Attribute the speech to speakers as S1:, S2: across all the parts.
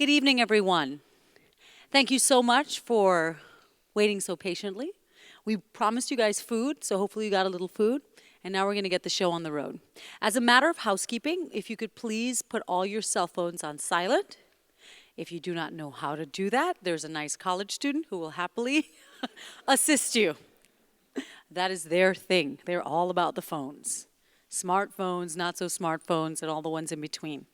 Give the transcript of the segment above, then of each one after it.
S1: Good evening, everyone. Thank you so much for waiting so patiently. We promised you guys food, so hopefully you got a little food. And now we're going to get the show on the road. As a matter of housekeeping, if you could please put all your cell phones on silent. If you do not know how to do that, there's a nice college student who will happily assist you. That is their thing. They're all about the phones. Smartphones, not so smartphones, and all the ones in between.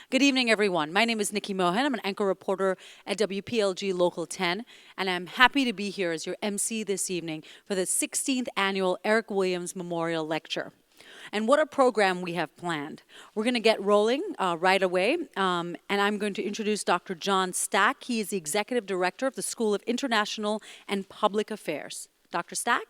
S1: Good evening, everyone. My name is Neki Mohan. I'm an anchor reporter at WPLG Local 10, and I'm happy to be here as your MC this evening for the 16th Annual Eric Williams Memorial Lecture. And what a program we have planned. We're going to get rolling right away, and I'm going to introduce Dr. John Stack. He is the Executive Director of the School of International and Public Affairs. Dr. Stack?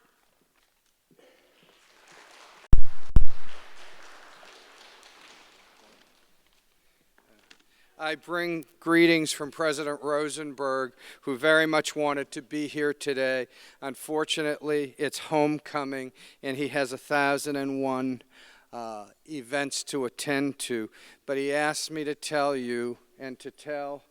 S2: I bring greetings from President Rosenberg, who very much wanted to be here today. Unfortunately, it's homecoming, and he has 1,001 events to attend to. But he asked me to tell you and to tell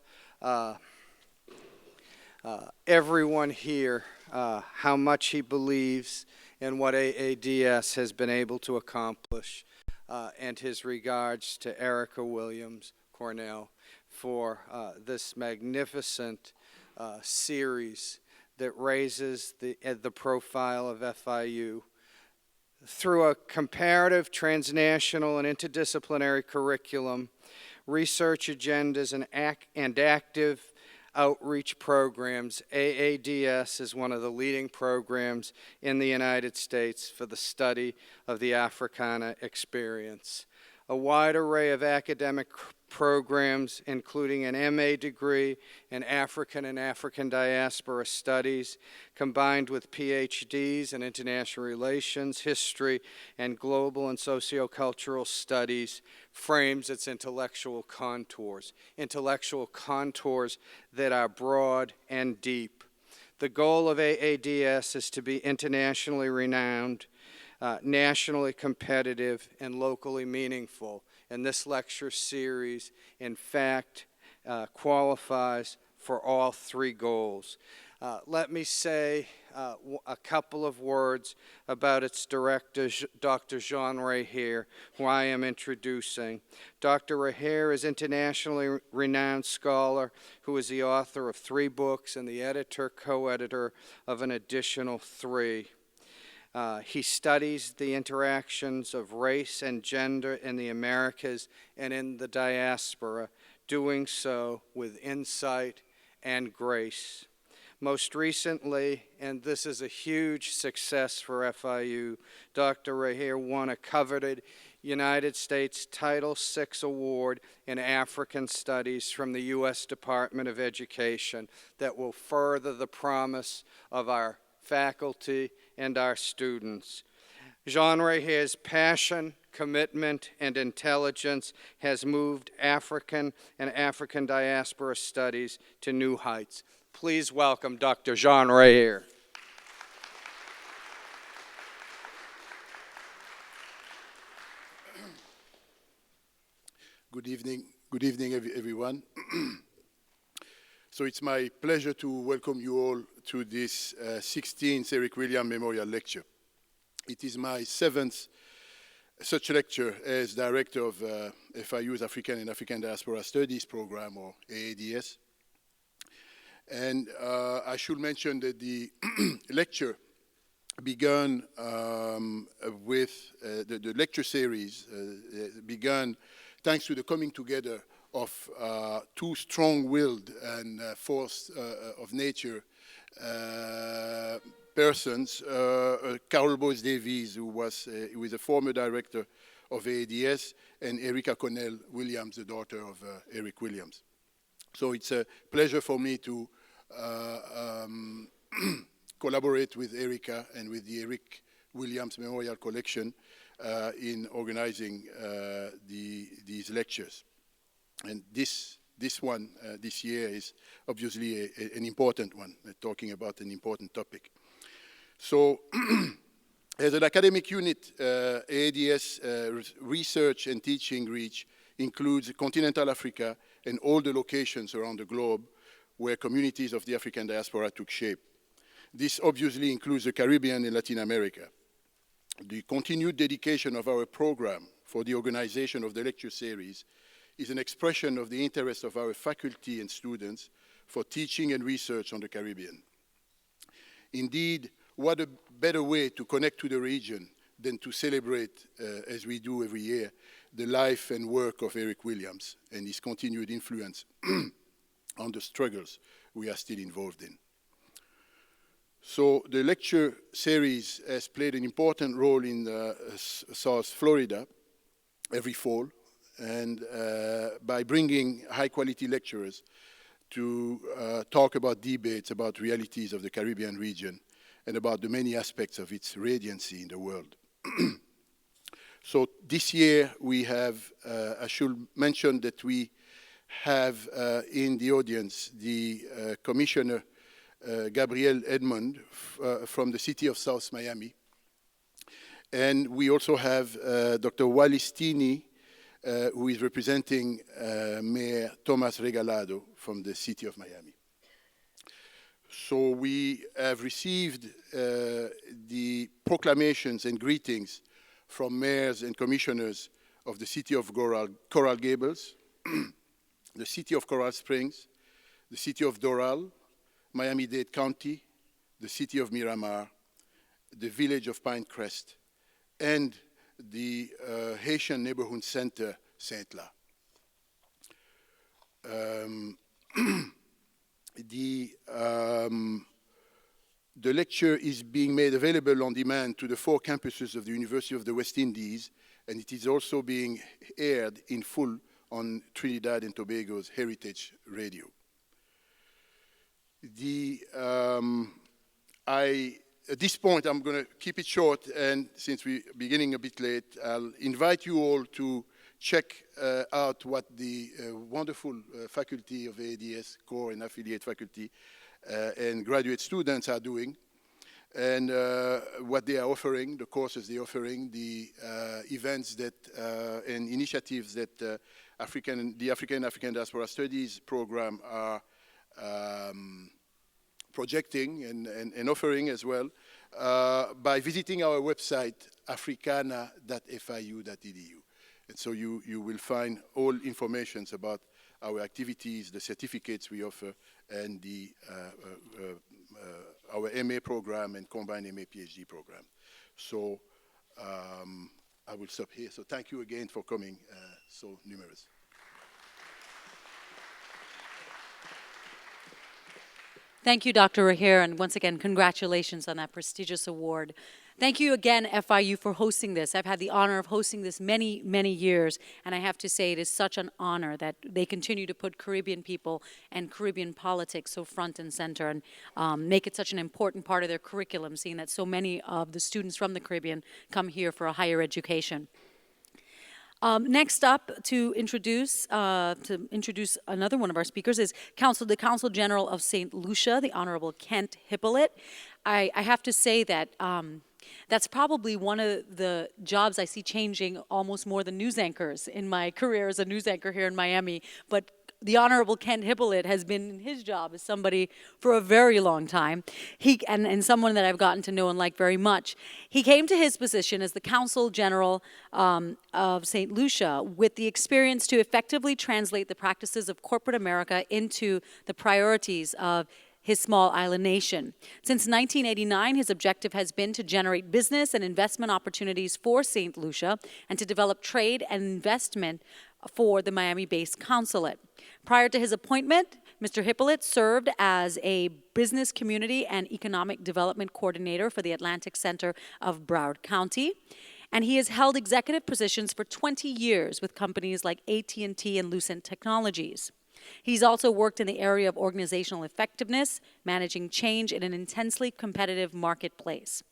S2: everyone here how much he believes in what AADS has been able to accomplish, and his regards to Erica Williams Cornell for this magnificent series that raises the profile of FIU through a comparative, transnational, and interdisciplinary curriculum, research agendas, and active outreach programs. AADS is one of the leading programs in the United States for the study of the Africana experience. A wide array of academic programs, including an MA degree in African and African Diaspora Studies, combined with PhDs in International Relations, History, and Global and Sociocultural Studies, frames its intellectual contours that are broad and deep. The goal of AADS is to be internationally renowned, nationally competitive, and locally meaningful. And this lecture series, in fact, qualifies for all three goals. Let me say a couple of words about its director, Dr. Jean Rahier, who I am introducing. Dr. Rahier is an internationally renowned scholar who is the author of 3 books and the editor, co-editor of an additional 3. He studies the interactions of race and gender in the Americas and in the diaspora, doing so with insight and grace. Most recently, and this is a huge success for FIU, Dr. Rahier won a coveted United States Title VI Award in African Studies from the U.S. Department of Education that will further the promise of our faculty and our students. Jean Rahier's passion, commitment, and intelligence has moved African and African diaspora studies to new heights. Please welcome Dr. Jean Rahier.
S3: Good evening, everyone. So it's my pleasure to welcome you all to this 16th Eric Williams Memorial Lecture. It is my 7th such lecture as director of FIU's African and African Diaspora Studies program, or AADS. And I should mention that the lecture began with the lecture series began thanks to the coming together of 2 strong-willed and force of nature persons, Carol Boyce Davies, who was a former director of AADS, and Erica Cornell Williams, the daughter of Eric Williams. So it's a pleasure for me to collaborate with Erica and with the Eric Williams Memorial Collection in organizing these lectures. And this year is obviously an important one, talking about an important topic. So, as an academic unit, AADS research and teaching reach includes continental Africa and all the locations around the globe where communities of the African diaspora took shape. This obviously includes the Caribbean and Latin America. The continued dedication of our program for the organization of the lecture series is an expression of the interest of our faculty and students for teaching and research on the Caribbean. Indeed, what a better way to connect to the region than to celebrate, as we do every year, the life and work of Eric Williams and his continued influence on the struggles we are still involved in. So the lecture series has played an important role in South Florida every fall, and by bringing high-quality lecturers to talk about debates about realities of the Caribbean region and about the many aspects of its radiancy in the world. So this year we have, I should mention that we have in the audience the Commissioner Gabriel Edmond from the city of South Miami. And we also have Dr. Walistini, who is representing Mayor Thomas Regalado from the city of Miami. So we have received the proclamations and greetings from mayors and commissioners of the city of Coral Gables, the city of Coral Springs, the city of Doral, Miami-Dade County, the city of Miramar, the village of Pinecrest, and the Haitian Neighborhood Center, Saint-La. The lecture is being made available on demand to the 4 campuses of the University of the West Indies, and it is also being aired in full on Trinidad and Tobago's Heritage Radio. At this point, I'm going to keep it short, and since we're beginning a bit late, I'll invite you all to check out what the wonderful faculty of AADS, core and affiliate faculty, and graduate students are doing, and what they are offering, the courses they're offering, the events that and initiatives that the African Diaspora Studies program are projecting and offering as well by visiting our website, africana.fiu.edu. And so you will find all information about our activities, the certificates we offer, and the, our MA program and combined MA PhD program. So I will stop here. So thank you again for coming so numerous.
S1: Thank you, Dr. Rahier, and once again, congratulations on that prestigious award. Thank you again, FIU, for hosting this. I've had the honor of hosting this many, many years, and I have to say it is such an honor that they continue to put Caribbean people and Caribbean politics so front and center and make it such an important part of their curriculum, seeing that so many of the students from the Caribbean come here for a higher education. Next up to introduce another one of our speakers is the Consul General of St. Lucia, the Honorable Kent Hippolyte. I have to say that that's probably one of the jobs I see changing almost more than news anchors in my career as a news anchor here in Miami. But the Honorable Kent Hippolyte has been in his job as somebody for a very long time, and someone that I've gotten to know and like very much. He came to his position as the Consul General of St. Lucia with the experience to effectively translate the practices of corporate America into the priorities of his small island nation. Since 1989, his objective has been to generate business and investment opportunities for St. Lucia and to develop trade and investment for the Miami-based consulate. Prior to his appointment, Mr. Hippolyte served as a business community and economic development coordinator for the Atlantic Center of Broward County. And he has held executive positions for 20 years with companies like AT&T and Lucent Technologies. He's also worked in the area of organizational effectiveness, managing change in an intensely competitive marketplace.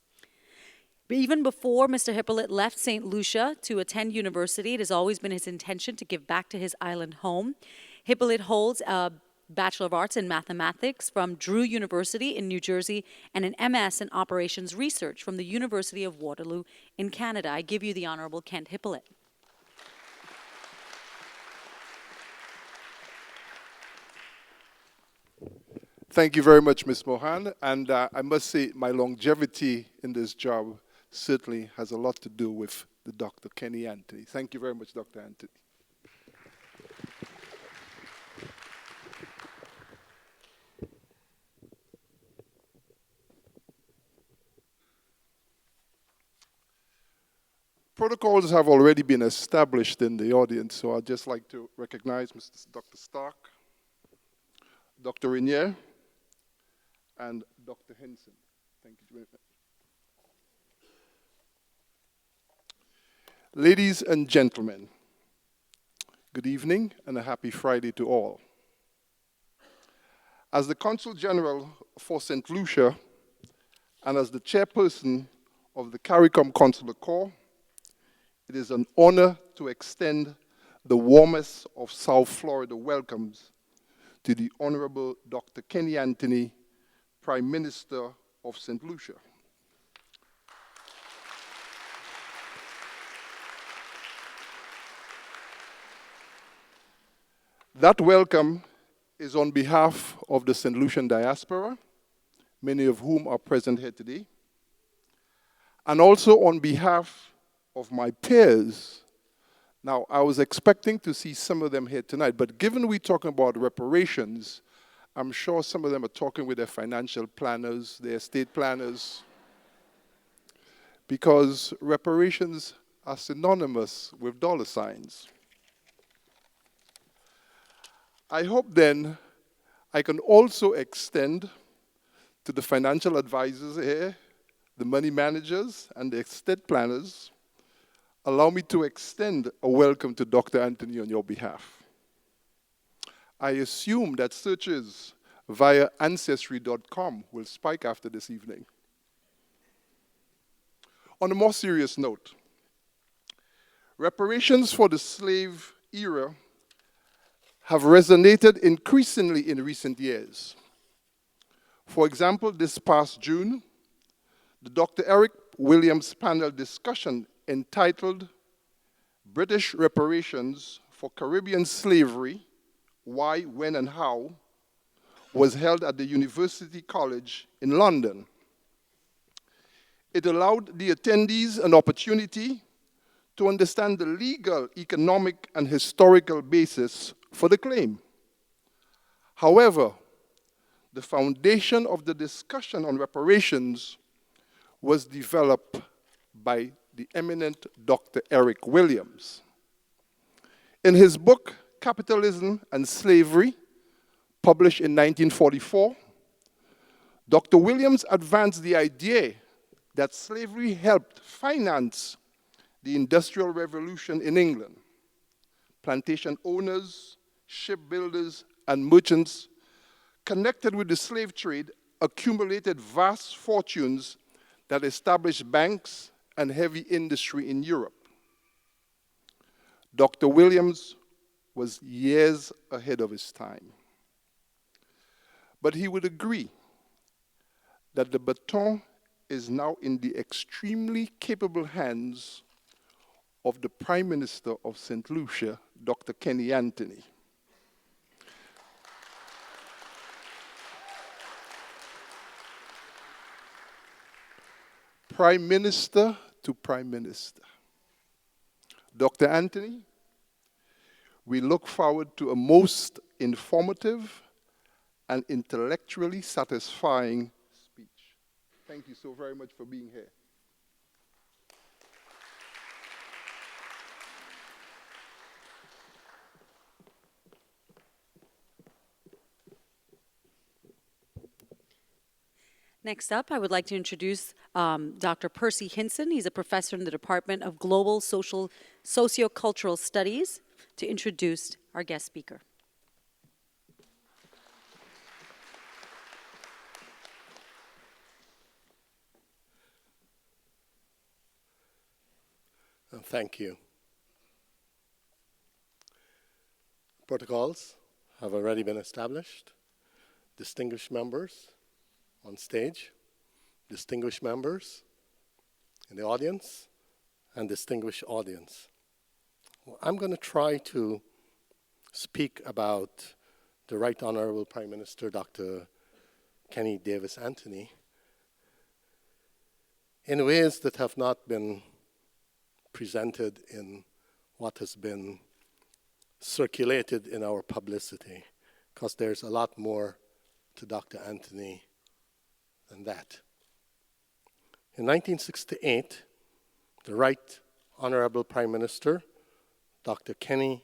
S1: But even before Mr. Hippolyte left St. Lucia to attend university, it has always been his intention to give back to his island home. Hippolyte holds a Bachelor of Arts in Mathematics from Drew University in New Jersey and an MS in Operations Research from the University of Waterloo in Canada. I give you the Honorable Kent Hippolyte.
S3: Thank you very much, Ms. Mohan. And I must say, my longevity in this job certainly has a lot to do with the Dr. Kenny Anthony. Thank you very much, Dr. Anthony. Protocols have already been established in the audience, so I'd just like to recognize Dr. Stark, Dr. Rahier, and Dr. Hintzen. Thank you very much. Ladies and gentlemen, good evening and a happy Friday to all. As the Consul General for St. Lucia and as the chairperson of the CARICOM Consular Corps, it is an honor to extend the warmest of South Florida welcomes to the Honorable Dr. Kenny Anthony, Prime Minister of St. Lucia. That welcome is on behalf of the St. Lucian Diaspora, many of whom are present here today, and also on behalf of my peers. Now, I was expecting to see some of them here tonight, but given we're talking about reparations, I'm sure some of them are talking with their financial planners, their estate planners, because reparations are synonymous with dollar signs. I hope then I can also extend to the financial advisors here, the money managers, and the estate planners, allow me to extend a welcome to Dr. Anthony on your behalf. I assume that searches via Ancestry.com will spike after this evening. On a more serious note, reparations for the slave era have resonated increasingly in recent years. For example, this past June, the Dr. Eric Williams panel discussion entitled British Reparations for Caribbean Slavery, Why, When, and How, was held at the University College in London. It allowed the attendees an opportunity to understand the legal, economic, and historical basis for the claim. However, the foundation of the discussion on reparations was developed by the eminent Dr. Eric Williams. In his book, Capitalism and Slavery, published in 1944, Dr. Williams advanced the idea that slavery helped finance the Industrial Revolution in England. Plantation owners, shipbuilders, and merchants connected with the slave trade accumulated vast fortunes that established banks and heavy industry in Europe. Dr. Williams was years ahead of his time. But he would agree that the baton is now in the extremely capable hands of the Prime Minister of St. Lucia, Dr. Kenny Anthony. Prime Minister to Prime Minister. Dr. Anthony, we look forward to a most informative and intellectually satisfying speech. Thank you so very much for being here.
S1: Next up, I would like to introduce Dr. Percy Hintzen. He's a professor in the Department of Global Sociocultural Studies, to introduce our guest speaker.
S4: Thank you. Protocols have already been established. Distinguished members on stage, distinguished members in the audience, and distinguished audience. Well, I'm going to try to speak about the Right Honorable Prime Minister Dr. Kenny Davis Anthony in ways that have not been presented in what has been circulated in our publicity, because there's a lot more to Dr. Anthony than that. In 1968, the Right Honorable Prime Minister, Dr. Kenny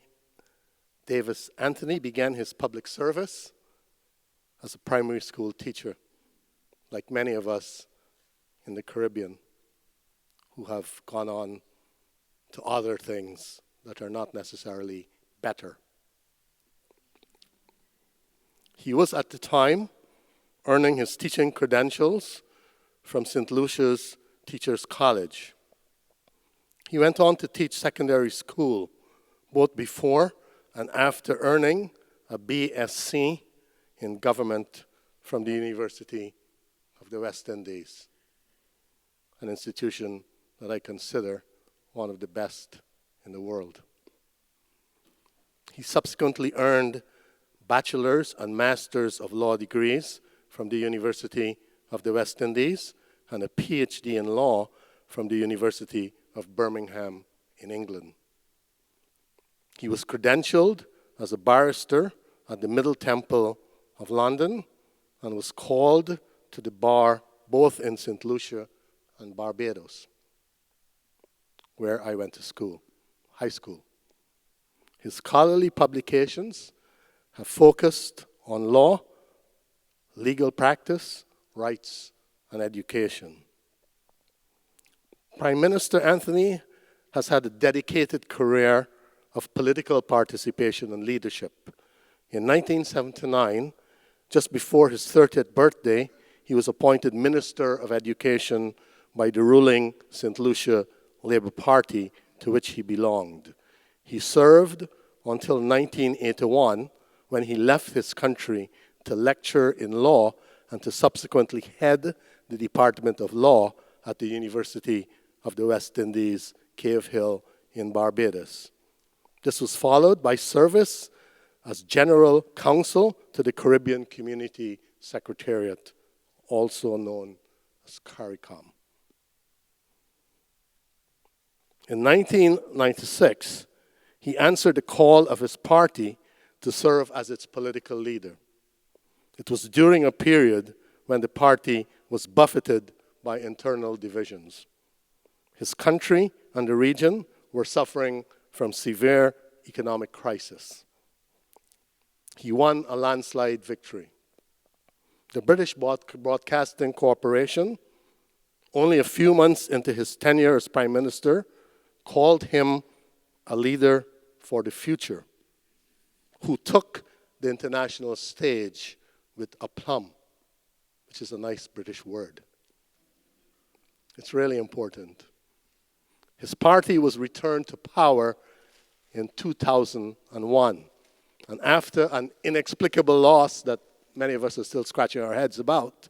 S4: Davis Anthony, began his public service as a primary school teacher, like many of us in the Caribbean who have gone on to other things that are not necessarily better. He was at the time earning his teaching credentials from St. Lucia's Teachers College. He went on to teach secondary school, both before and after earning a BSc in government from the University of the West Indies, an institution that I consider one of the best in the world. He subsequently earned bachelor's and master's of law degrees from the University of the West Indies and a PhD in law from the University of Birmingham in England. He was credentialed as a barrister at the Middle Temple of London and was called to the bar both in St. Lucia and Barbados, where I went to school, high school. His scholarly publications have focused on law, legal practice, rights, and education. Prime Minister Anthony has had a dedicated career of political participation and leadership. In 1979, just before his 30th birthday, he was appointed Minister of Education by the ruling St. Lucia Labour Party, to which he belonged. He served until 1981, when he left his country to lecture in law and to subsequently head the Department of Law at the University of the West Indies, Cave Hill in Barbados. This was followed by service as General Counsel to the Caribbean Community Secretariat, also known as CARICOM. In 1996, he answered the call of his party to serve as its political leader. It was during a period when the party was buffeted by internal divisions. His country and the region were suffering from severe economic crisis. He won a landslide victory. The British Broadcasting Corporation, only a few months into his tenure as Prime Minister, called him a leader for the future, who took the international stage with aplomb, which is a nice British word. It's really important. His party was returned to power in 2001. And after an inexplicable loss that many of us are still scratching our heads about,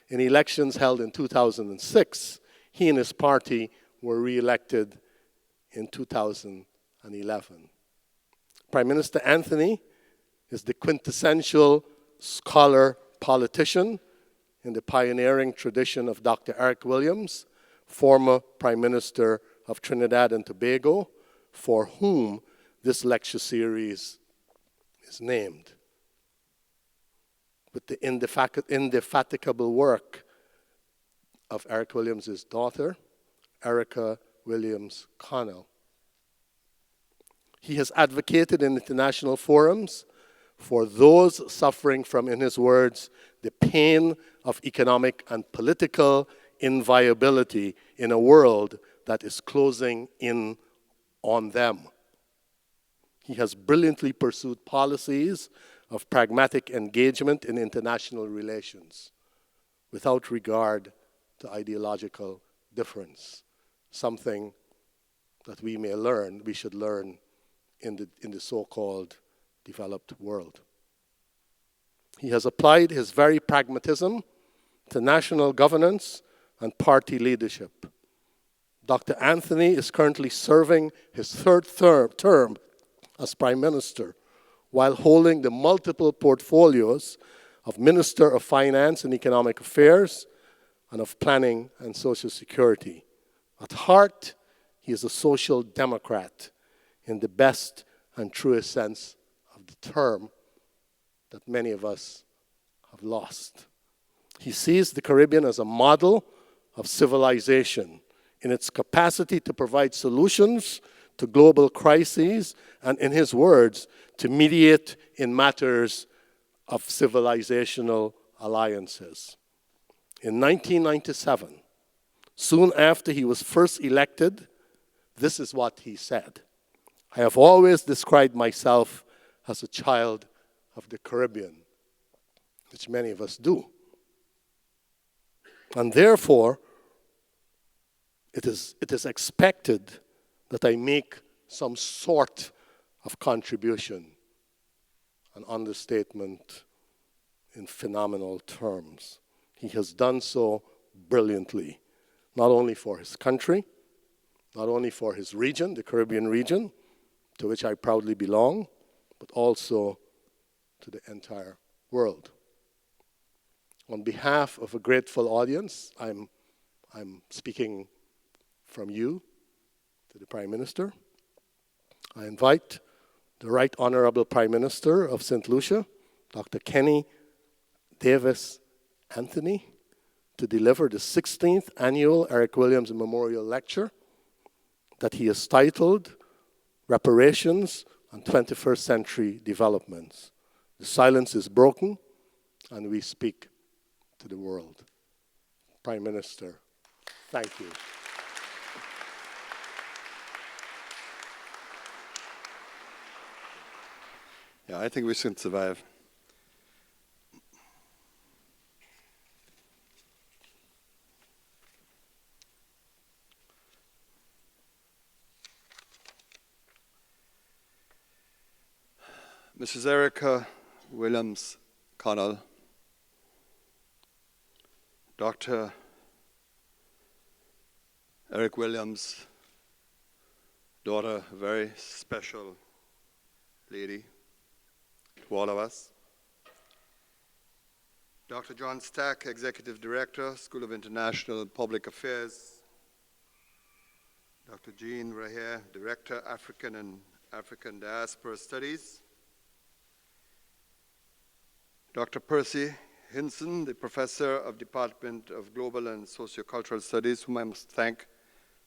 S4: in elections held in 2006, he and his party were re-elected in 2011. Prime Minister Anthony is the quintessential scholar politician in the pioneering tradition of Dr. Eric Williams, former Prime Minister of Trinidad and Tobago, for whom this lecture series is named. With the indefatigable work of Eric Williams' daughter, Erica Williams Connell. He has advocated in international forums for those suffering from, in his words, the pain of economic and political inviability in a world that is closing in on them. He has brilliantly pursued policies of pragmatic engagement in international relations without regard to ideological difference, something that we should learn in the so-called developed world. He has applied his very pragmatism to national governance and party leadership. Dr. Anthony is currently serving his third term as Prime Minister, while holding the multiple portfolios of Minister of Finance and Economic Affairs, and of Planning and Social Security. At heart, he is a social democrat in the best and truest sense of the term that many of us have lost. He sees the Caribbean as a model of civilization in its capacity to provide solutions to global crises and, in his words, to mediate in matters of civilizational alliances. In 1997, soon after he was first elected, this is what he said: "I have always described myself as a child of the Caribbean," which many of us do. And therefore, it is expected that I make some sort of contribution, an understatement in phenomenal terms. He has done so brilliantly, not only for his country, not only for his region, the Caribbean region, to which I proudly belong, but also to the entire world. On behalf of a grateful audience, I'm speaking from you to the Prime Minister. I invite the Right Honorable Prime Minister of St. Lucia, Dr. Kenny Davis Anthony, to deliver the 16th Annual Eric Williams Memorial Lecture that he has titled Reparations and 21st Century Developments. The silence is broken, and we speak to the world. Prime Minister, thank you.
S5: Yeah, I think we should survive. Mrs. Erica Williams Connell, Dr. Eric Williams' daughter, a very special lady to all of us. Dr. John Stack, Executive Director, School of International Public Affairs. Dr. Jean Rahier, Director, African and African Diaspora Studies. Dr. Percy Hintzen, the Professor of Department of Global and Sociocultural Studies, whom I must thank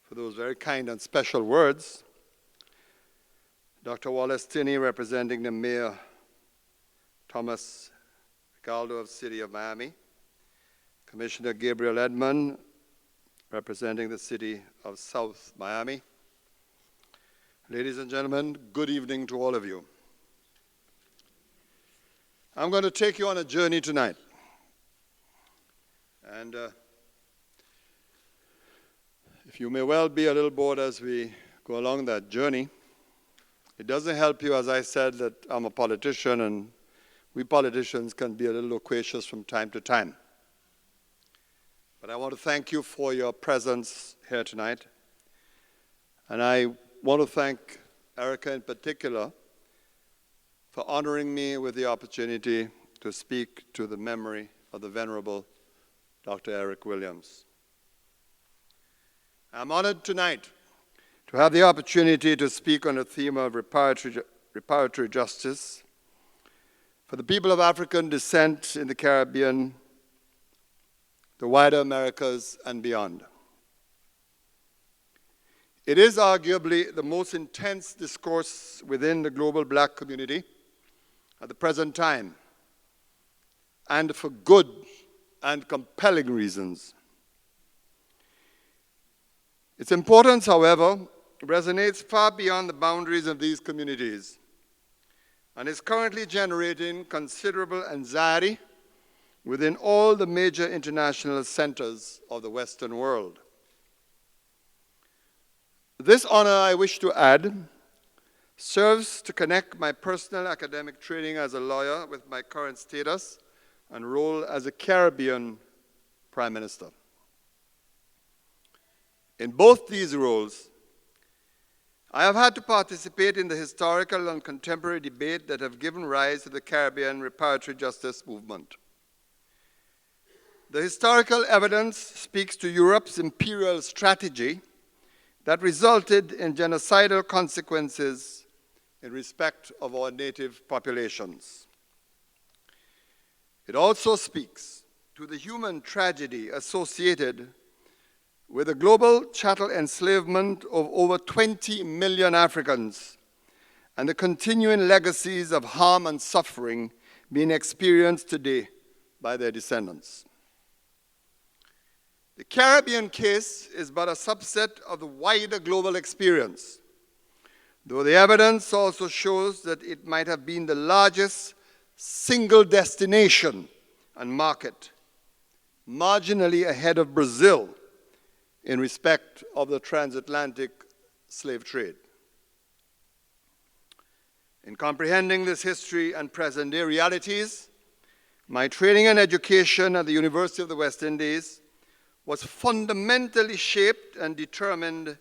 S5: for those very kind and special words. Dr. Wallace Tinney, representing the Mayor Thomas Galdo of the City of Miami. Commissioner Gabriel Edmond, representing the City of South Miami. Ladies and gentlemen, good evening to all of you. I'm going to take you on a journey tonight. And if you may well be a little bored as we go along that journey, it doesn't help you, as I said, that I'm a politician, and we politicians can be a little loquacious from time to time. But I want to thank you for your presence here tonight. And I want to thank Erica in particular for honoring me with the opportunity to speak to the memory of the Venerable Dr. Eric Williams. I'm honored tonight to have the opportunity to speak on the theme of reparatory justice for the people of African descent in the Caribbean, the wider Americas, and beyond. It is arguably the most intense discourse within the global Black community at the present time, and for good and compelling reasons. Its importance, however, resonates far beyond the boundaries of these communities and is currently generating considerable anxiety within all the major international centers of the Western world. This honor, I wish to add, serves to connect my personal academic training as a lawyer with my current status and role as a Caribbean Prime Minister. In both these roles, I have had to participate in the historical and contemporary debate that have given rise to the Caribbean reparatory justice movement. The historical evidence speaks to Europe's imperial strategy that resulted in genocidal consequences in respect of our native populations. It also speaks to the human tragedy associated with the global chattel enslavement of over 20 million Africans and the continuing legacies of harm and suffering being experienced today by their descendants. The Caribbean case is but a subset of the wider global experience, though the evidence also shows that it might have been the largest single destination and market, marginally ahead of Brazil in respect of the transatlantic slave trade. In comprehending this history and present-day realities, my training and education at the University of the West Indies was fundamentally shaped and determined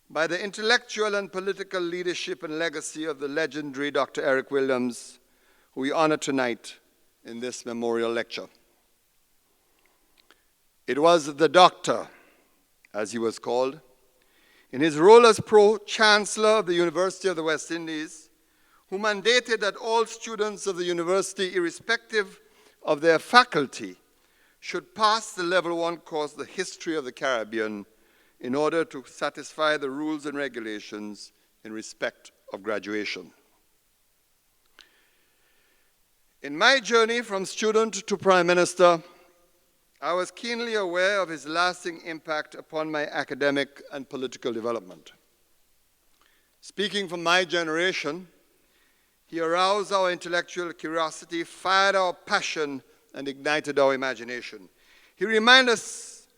S5: by the intellectual and political leadership and legacy of the legendary Dr. Eric Williams, who we honor tonight in this memorial lecture. It was the doctor, as he was called, in his role as Pro-Chancellor of the University of the West Indies, who mandated that all students of the university, irrespective of their faculty, should pass the Level 1 course, The History of the Caribbean, in order to satisfy the rules and regulations in respect of graduation. In my journey from student to Prime Minister, I was keenly aware of his lasting impact upon my academic and political development. Speaking for my generation, he aroused our intellectual curiosity, fired our passion, and ignited our imagination. He reminded us,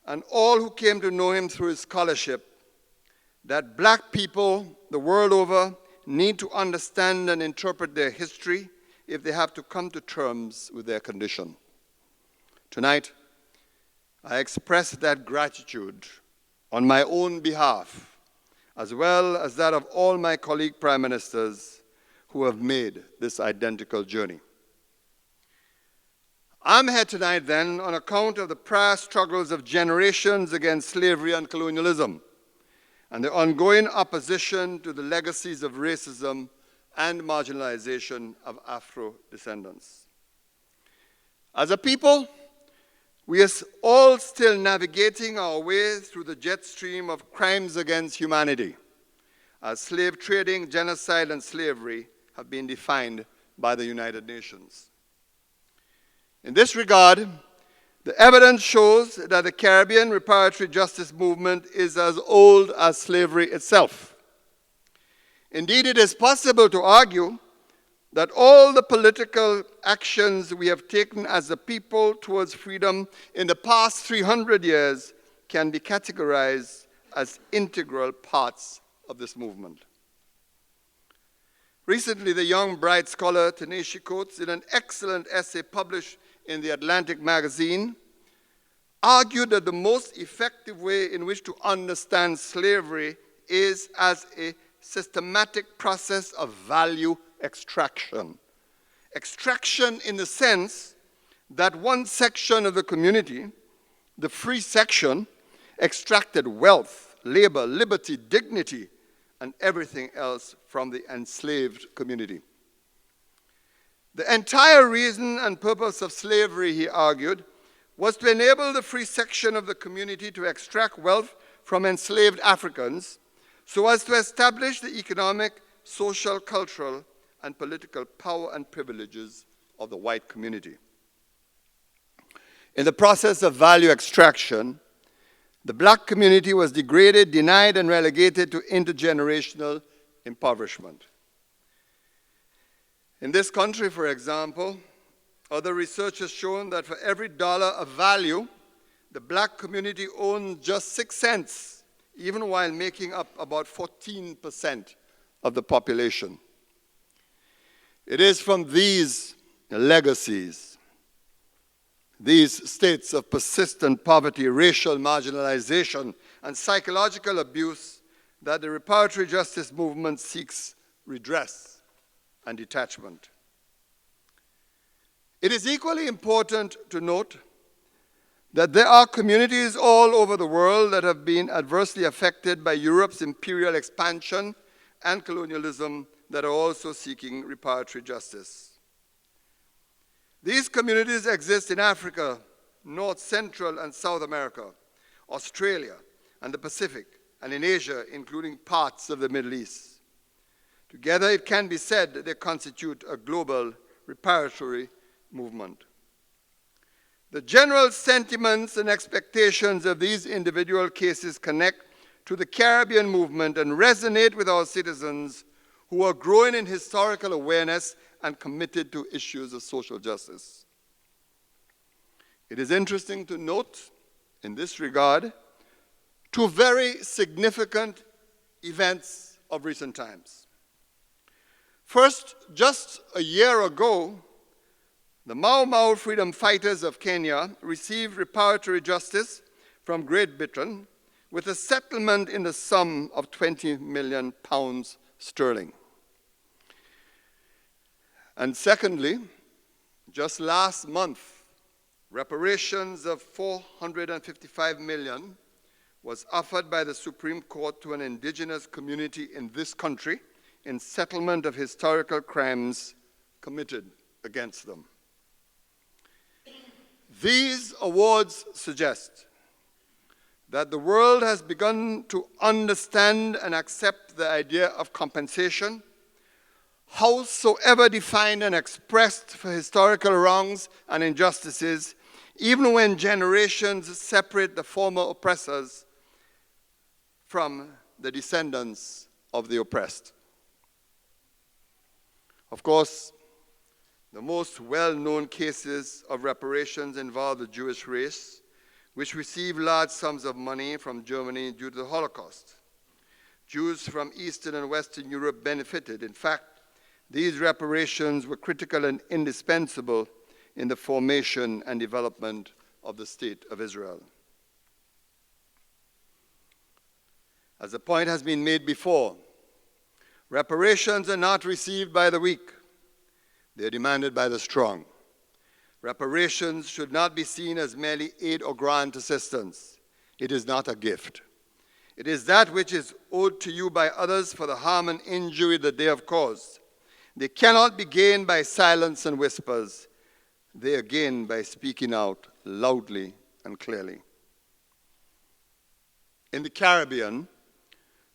S5: and all who came to know him through his scholarship, that black people the world over need to understand and interpret their history if they have to come to terms with their condition. Tonight, I express that gratitude on my own behalf, as well as that of all my colleague prime ministers who have made this identical journey. I'm here tonight then on account of the prior struggles of generations against slavery and colonialism and the ongoing opposition to the legacies of racism and marginalization of Afro-descendants. As a people, we are all still navigating our way through the jet stream of crimes against humanity, as slave trading, genocide, and slavery have been defined by the United Nations. In this regard, the evidence shows that the Caribbean reparatory justice movement is as old as slavery itself. Indeed, it is possible to argue that all the political actions we have taken as a people towards freedom in the past 300 years can be categorized as integral parts of this movement. Recently, the young, bright scholar Ta-Nehisi Coates, in an excellent essay published in the Atlantic magazine, argued that the most effective way in which to understand slavery is as a systematic process of value extraction. Extraction in the sense that one section of the community, the free section, extracted wealth, labor, liberty, dignity, and everything else from the enslaved community. The entire reason and purpose of slavery, he argued, was to enable the free section of the community to extract wealth from enslaved Africans so as to establish the economic, social, cultural, and political power and privileges of the white community. In the process of value extraction, the black community was degraded, denied, and relegated to intergenerational impoverishment. In this country, for example, other research has shown that for every dollar of value, the black community owns just 6 cents, even while making up about 14% of the population. It is from these legacies, these states of persistent poverty, racial marginalization, and psychological abuse that the reparatory justice movement seeks redress and detachment. It is equally important to note that there are communities all over the world that have been adversely affected by Europe's imperial expansion and colonialism that are also seeking reparatory justice. These communities exist in Africa, North, Central, and South America, Australia, and the Pacific, and in Asia, including parts of the Middle East. Together, it can be said that they constitute a global reparatory movement. The general sentiments and expectations of these individual cases connect to the Caribbean movement and resonate with our citizens who are growing in historical awareness and committed to issues of social justice. It is interesting to note, in this regard, two very significant events of recent times. First, just a year ago, the Mau Mau freedom fighters of Kenya received reparatory justice from Great Britain with a settlement in the sum of £20 million sterling. And secondly, just last month, reparations of $455 million was offered by the Supreme Court to an indigenous community in this country in settlement of historical crimes committed against them. These awards suggest that the world has begun to understand and accept the idea of compensation, howsoever defined and expressed, for historical wrongs and injustices, even when generations separate the former oppressors from the descendants of the oppressed. Of course, the most well-known cases of reparations involve the Jewish race, which received large sums of money from Germany due to the Holocaust. Jews from Eastern and Western Europe benefited. In fact, these reparations were critical and indispensable in the formation and development of the State of Israel. As the point has been made before, reparations are not received by the weak. They are demanded by the strong. Reparations should not be seen as merely aid or grant assistance. It is not a gift. It is that which is owed to you by others for the harm and injury that they have caused. They cannot be gained by silence and whispers. They are gained by speaking out loudly and clearly. In the Caribbean,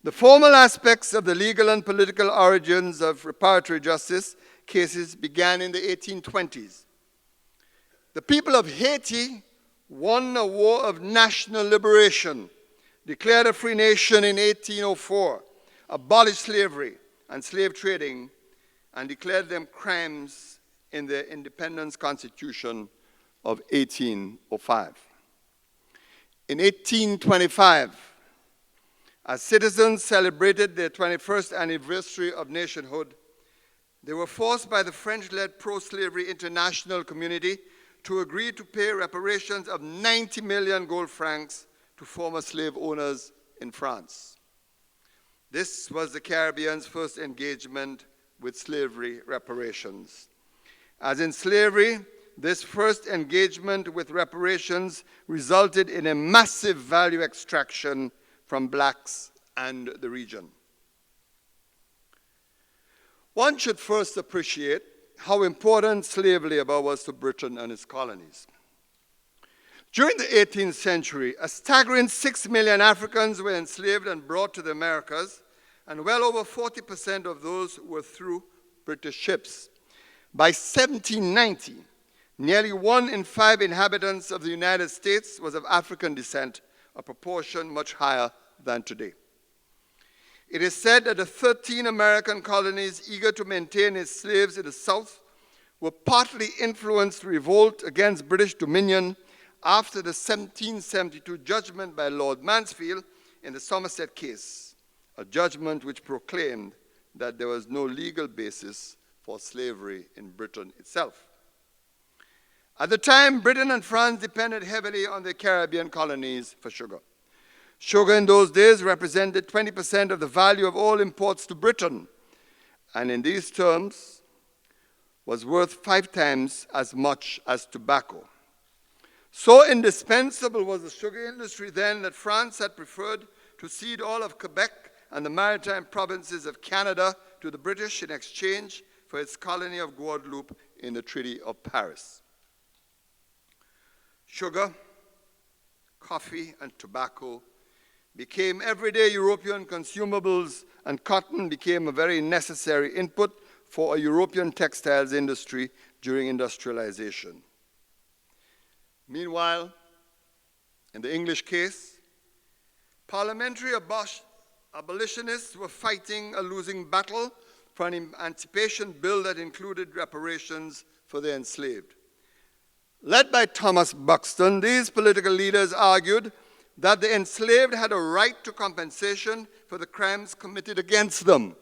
S5: the formal aspects of the legal and political origins of reparatory justice cases began in the 1820s. The people of Haiti won a war of national liberation, declared a free nation in 1804, abolished slavery and slave trading, and declared them crimes in their independence constitution of 1805. In 1825, as citizens celebrated their 21st anniversary of nationhood, they were forced by the French-led pro-slavery international community to agree to pay reparations of 90 million gold francs to former slave owners in France. This was the Caribbean's first engagement with slavery reparations. As in slavery, this first engagement with reparations resulted in a massive value extraction from blacks and the region. One should first appreciate how important slave labor was to Britain and its colonies. During the 18th century, a staggering 6 million Africans were enslaved and brought to the Americas, and well over 40% of those were through British ships. By 1790, nearly 1 in 5 inhabitants of the United States was of African descent, a proportion much higher than today. It is said that the 13 American colonies eager to maintain its slaves in the South were partly influenced to revolt against British dominion after the 1772 judgment by Lord Mansfield in the Somerset case, a judgment which proclaimed that there was no legal basis for slavery in Britain itself. At the time, Britain and France depended heavily on their Caribbean colonies for sugar. Sugar in those days represented 20% of the value of all imports to Britain, and in these terms was worth 5 times as much as tobacco. So indispensable was the sugar industry then that France had preferred to cede all of Quebec and the maritime provinces of Canada to the British in exchange for its colony of Guadeloupe in the Treaty of Paris. Sugar, coffee, and tobacco became everyday European consumables, and cotton became a very necessary input for a European textiles industry during industrialization. Meanwhile, in the English case, parliamentary abolitionists were fighting a losing battle for an emancipation bill that included reparations for the enslaved. Led by Thomas Buxton, these political leaders argued that the enslaved had a right to compensation for the crimes committed against them.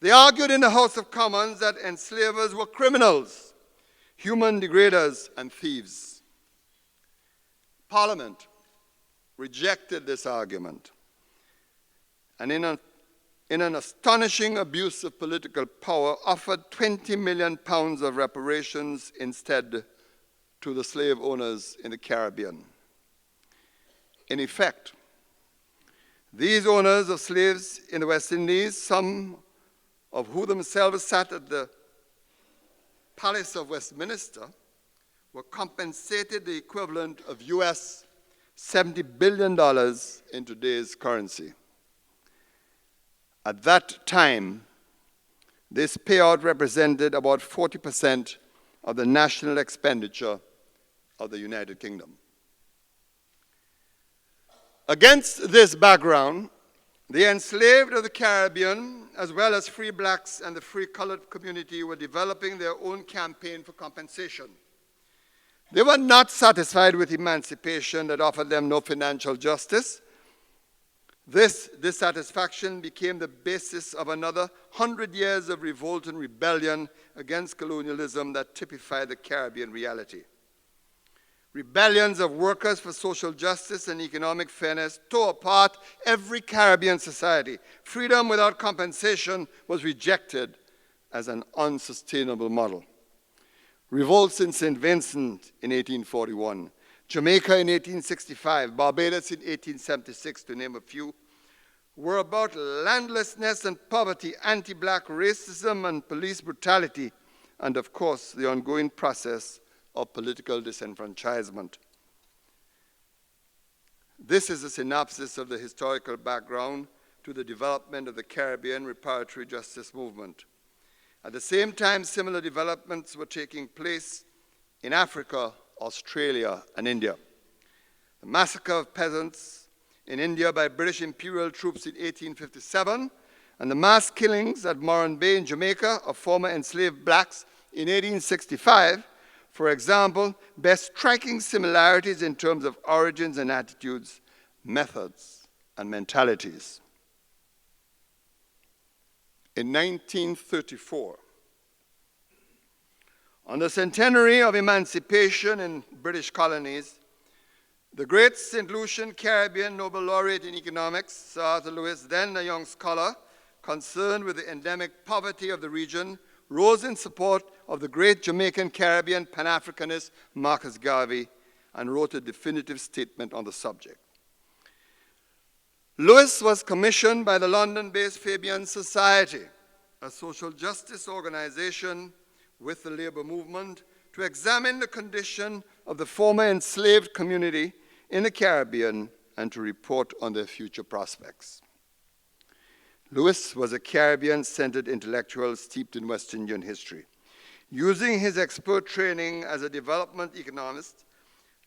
S5: They argued in the House of Commons that enslavers were criminals, human degraders, and thieves. Parliament rejected this argument, and in an astonishing abuse of political power, offered £20 million of reparations instead to the slave owners in the Caribbean. In effect, these owners of slaves in the West Indies, some of who themselves sat at the Palace of Westminster, were compensated the equivalent of US $70 billion in today's currency. At that time, this payout represented about 40% of the national expenditure of the United Kingdom. Against this background, the enslaved of the Caribbean, as well as free blacks and the free colored community, were developing their own campaign for compensation. They were not satisfied with emancipation that offered them no financial justice. This dissatisfaction became the basis of another 100 years of revolt and rebellion against colonialism that typified the Caribbean reality. Rebellions of workers for social justice and economic fairness tore apart every Caribbean society. Freedom without compensation was rejected as an unsustainable model. Revolts in St. Vincent in 1841, Jamaica in 1865, Barbados in 1876, to name a few, were about landlessness and poverty, anti-black racism and police brutality, and of course, the ongoing process of political disenfranchisement. This is a synopsis of the historical background to the development of the Caribbean reparatory justice movement. At the same time, similar developments were taking place in Africa, Australia, and India. The massacre of peasants in India by British imperial troops in 1857, and the mass killings at Moran Bay in Jamaica of former enslaved blacks in 1865, for example, bear striking similarities in terms of origins and attitudes, methods, and mentalities. In 1934, on the centenary of emancipation in British colonies, the great St. Lucian Caribbean Nobel laureate in economics, Sir Arthur Lewis, then a young scholar concerned with the endemic poverty of the region, rose in support of the great Jamaican Caribbean Pan-Africanist Marcus Garvey and wrote a definitive statement on the subject. Lewis was commissioned by the London-based Fabian Society, a social justice organization with the labor movement, to examine the condition of the former enslaved community in the Caribbean and to report on their future prospects. Lewis was a Caribbean-centered intellectual steeped in West Indian history. Using his expert training as a development economist,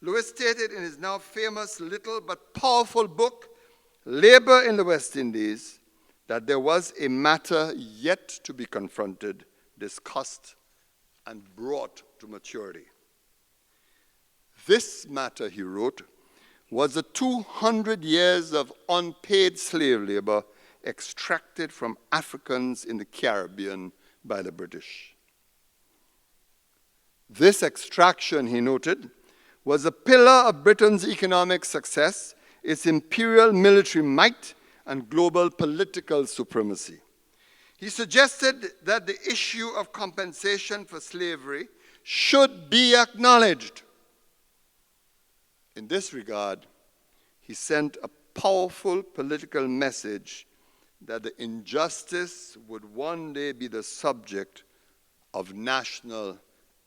S5: Lewis stated in his now famous little but powerful book, Labor in the West Indies, that there was a matter yet to be confronted, discussed, and brought to maturity. This matter, he wrote, was the 200 years of unpaid slave labor extracted from Africans in the Caribbean by the British. This extraction, he noted, was a pillar of Britain's economic success, its imperial military might, and global political supremacy. He suggested that the issue of compensation for slavery should be acknowledged In this regard, he sent a powerful political message that the injustice would one day be the subject of national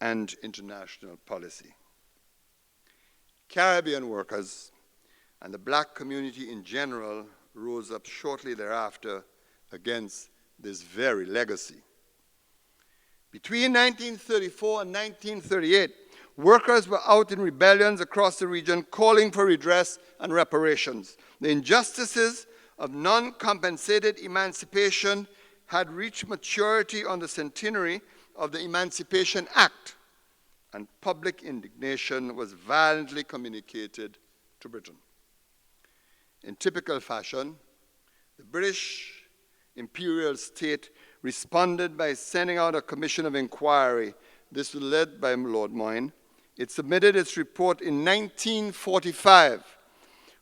S5: and international policy. Caribbean workers and the black community in general rose up shortly thereafter against this very legacy. Between 1934 and 1938, workers were out in rebellions across the region calling for redress and reparations. The injustices of non-compensated emancipation had reached maturity on the centenary of the Emancipation Act, and public indignation was violently communicated to Britain. In typical fashion, the British imperial state responded by sending out a commission of inquiry. This was led by Lord Mohan. It submitted its report in 1945,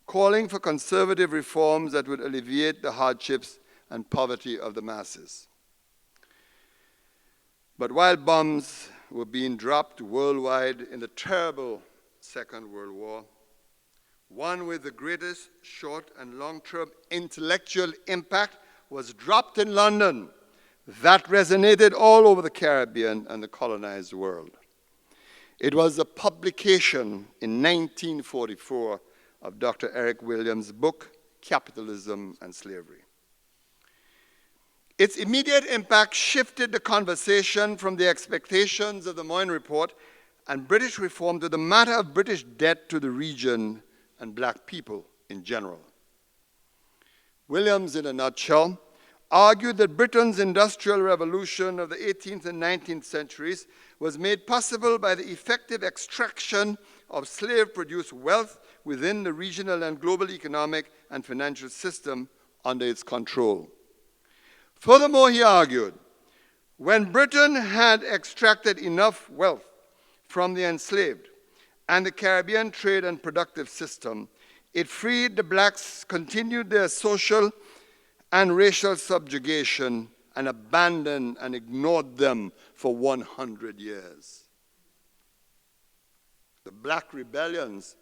S5: calling for conservative reforms that would alleviate the hardships and poverty of the masses. But while bombs were being dropped worldwide in the terrible Second World War, one with the greatest short and long-term intellectual impact was dropped in London that resonated all over the Caribbean and the colonized world. It was the publication in 1944 of Dr. Eric Williams' book, Capitalism and Slavery. Its immediate impact shifted the conversation from the expectations of the Mohan Report and British reform to the matter of British debt to the region and black people in general. Williams, in a nutshell, argued that Britain's industrial revolution of the 18th and 19th centuries was made possible by the effective extraction of slave-produced wealth within the regional and global economic and financial system under its control. Furthermore, he argued, when Britain had extracted enough wealth from the enslaved and the Caribbean trade and productive system, it freed the blacks, continued their social and racial subjugation, and abandoned and ignored them for 100 years. The black rebellions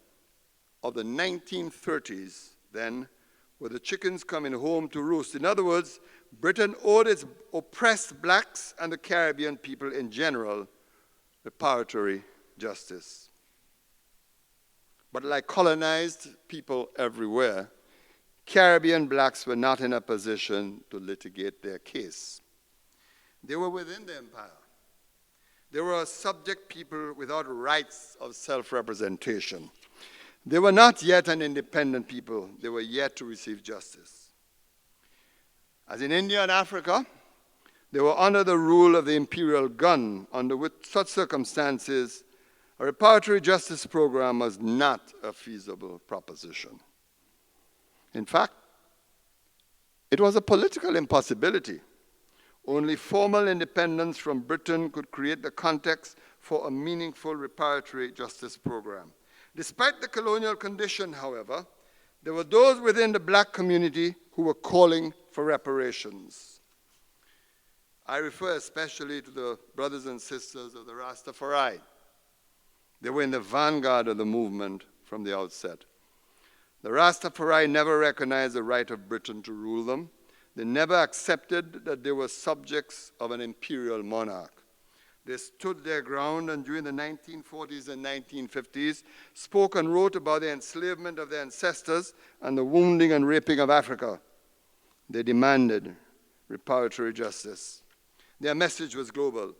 S5: of the 1930s, then, were the chickens coming home to roost. In other words, Britain owed its oppressed blacks and the Caribbean people in general reparatory justice. But like colonized people everywhere, Caribbean blacks were not in a position to litigate their case. They were within the empire. They were a subject people without rights of self-representation. They were not yet an independent people. They were yet to receive justice. As in India and Africa, they were under the rule of the imperial gun, under which such circumstances, a reparatory justice program was not a feasible proposition. In fact, it was a political impossibility. Only formal independence from Britain could create the context for a meaningful reparatory justice program. Despite the colonial condition, however, there were those within the black community who were calling for reparations. I refer especially to the brothers and sisters of the Rastafari. They were in the vanguard of the movement from the outset. The Rastafari never recognized the right of Britain to rule them. They never accepted that they were subjects of an imperial monarch. They stood their ground, and during the 1940s and 1950s, spoke and wrote about the enslavement of their ancestors and the wounding and raping of Africa. They demanded reparatory justice. Their message was global.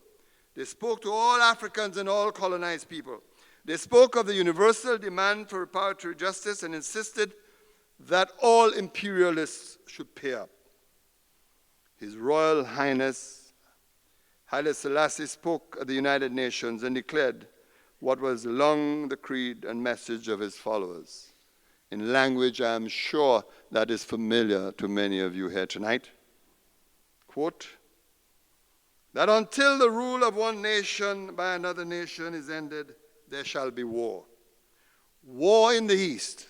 S5: They spoke to all Africans and all colonized people. They spoke of the universal demand for reparatory justice and insisted that all imperialists should pay up. His Royal Highness Haile Selassie spoke at the United Nations and declared what was long the creed and message of his followers, in language I am sure that is familiar to many of you here tonight. Quote, that until the rule of one nation by another nation is ended, there shall be war. War in the east,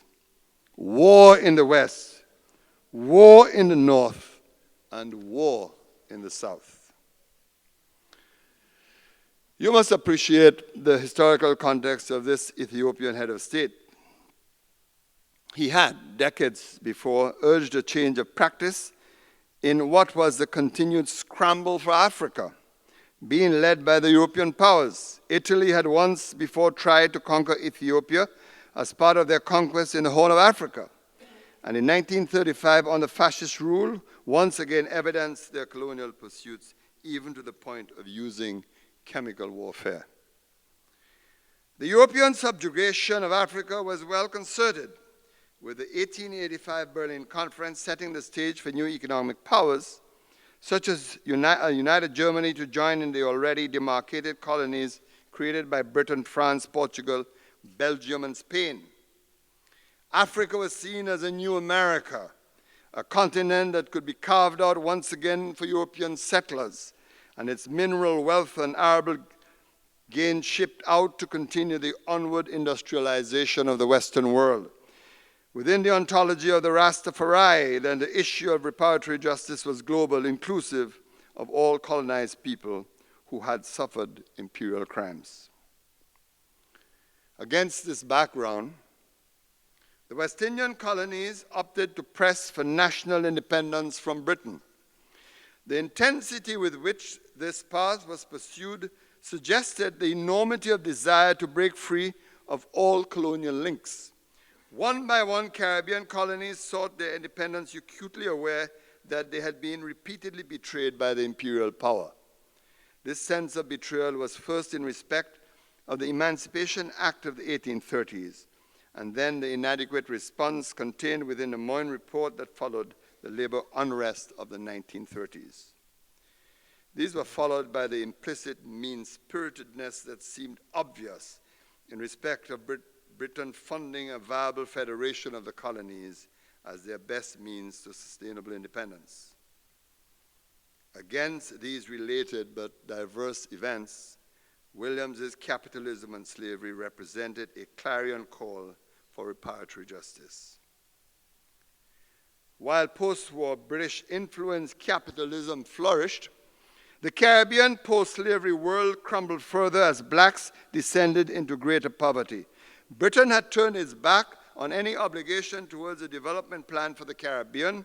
S5: war in the west, war in the north, and war in the south. You must appreciate the historical context of this Ethiopian head of state. he had, decades before, urged a change of practice in what was the continued scramble for Africa, being led by the European powers. Italy had once before tried to conquer Ethiopia as part of their conquest in the Horn of Africa. And in 1935, under fascist rule, once again evidenced their colonial pursuits, even to the point of using chemical warfare. The European subjugation of Africa was well concerted, with the 1885 Berlin Conference setting the stage for new economic powers, such as United Germany, to join in the already demarcated colonies created by Britain, France, Portugal, Belgium, and Spain. Africa was seen as a new America, a continent that could be carved out once again for European settlers, and its mineral wealth and arable gain shipped out to continue the onward industrialization of the Western world. Within the ontology of the Rastafari, then the issue of reparatory justice was global, inclusive of all colonized people who had suffered imperial crimes. Against this background, the West Indian colonies opted to press for national independence from Britain. The intensity with which this path was pursued suggested the enormity of desire to break free of all colonial links. One by one, Caribbean colonies sought their independence, acutely aware that they had been repeatedly betrayed by the imperial power. This sense of betrayal was first in respect of the Emancipation Act of the 1830s, and then the inadequate response contained within the Mohan report that followed the labor unrest of the 1930s. These were followed by the implicit mean-spiritedness that seemed obvious in respect of Britain funding a viable federation of the colonies as their best means to sustainable independence. Against these related but diverse events, Williams's Capitalism and Slavery represented a clarion call for reparatory justice. While post-war British-influenced capitalism flourished, the Caribbean post-slavery world crumbled further as blacks descended into greater poverty. Britain had turned its back on any obligation towards a development plan for the Caribbean,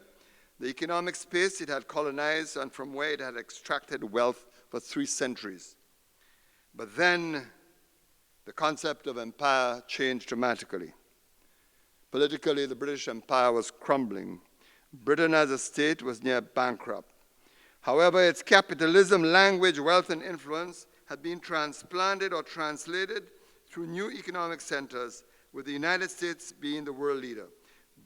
S5: the economic space it had colonized and from where it had extracted wealth for 3 centuries. But then the concept of empire changed dramatically. Politically, the British Empire was crumbling. Britain as a state was near bankrupt. However, its capitalism, language, wealth, and influence had been transplanted or translated through new economic centers, with the United States being the world leader.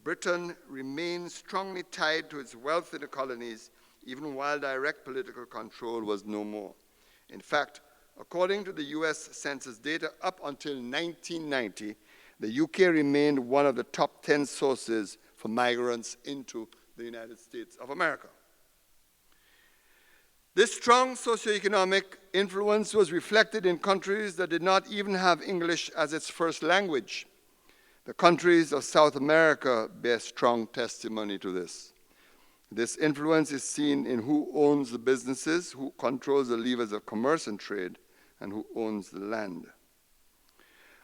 S5: Britain remained strongly tied to its wealth in the colonies, even while direct political control was no more. In fact, according to the US Census data, up until 1990, the UK remained one of the top 10 sources for migrants into the United States of America. This strong socioeconomic influence was reflected in countries that did not even have English as its first language. The countries of South America bear strong testimony to this. This influence is seen in who owns the businesses, who controls the levers of commerce and trade, and who owns the land.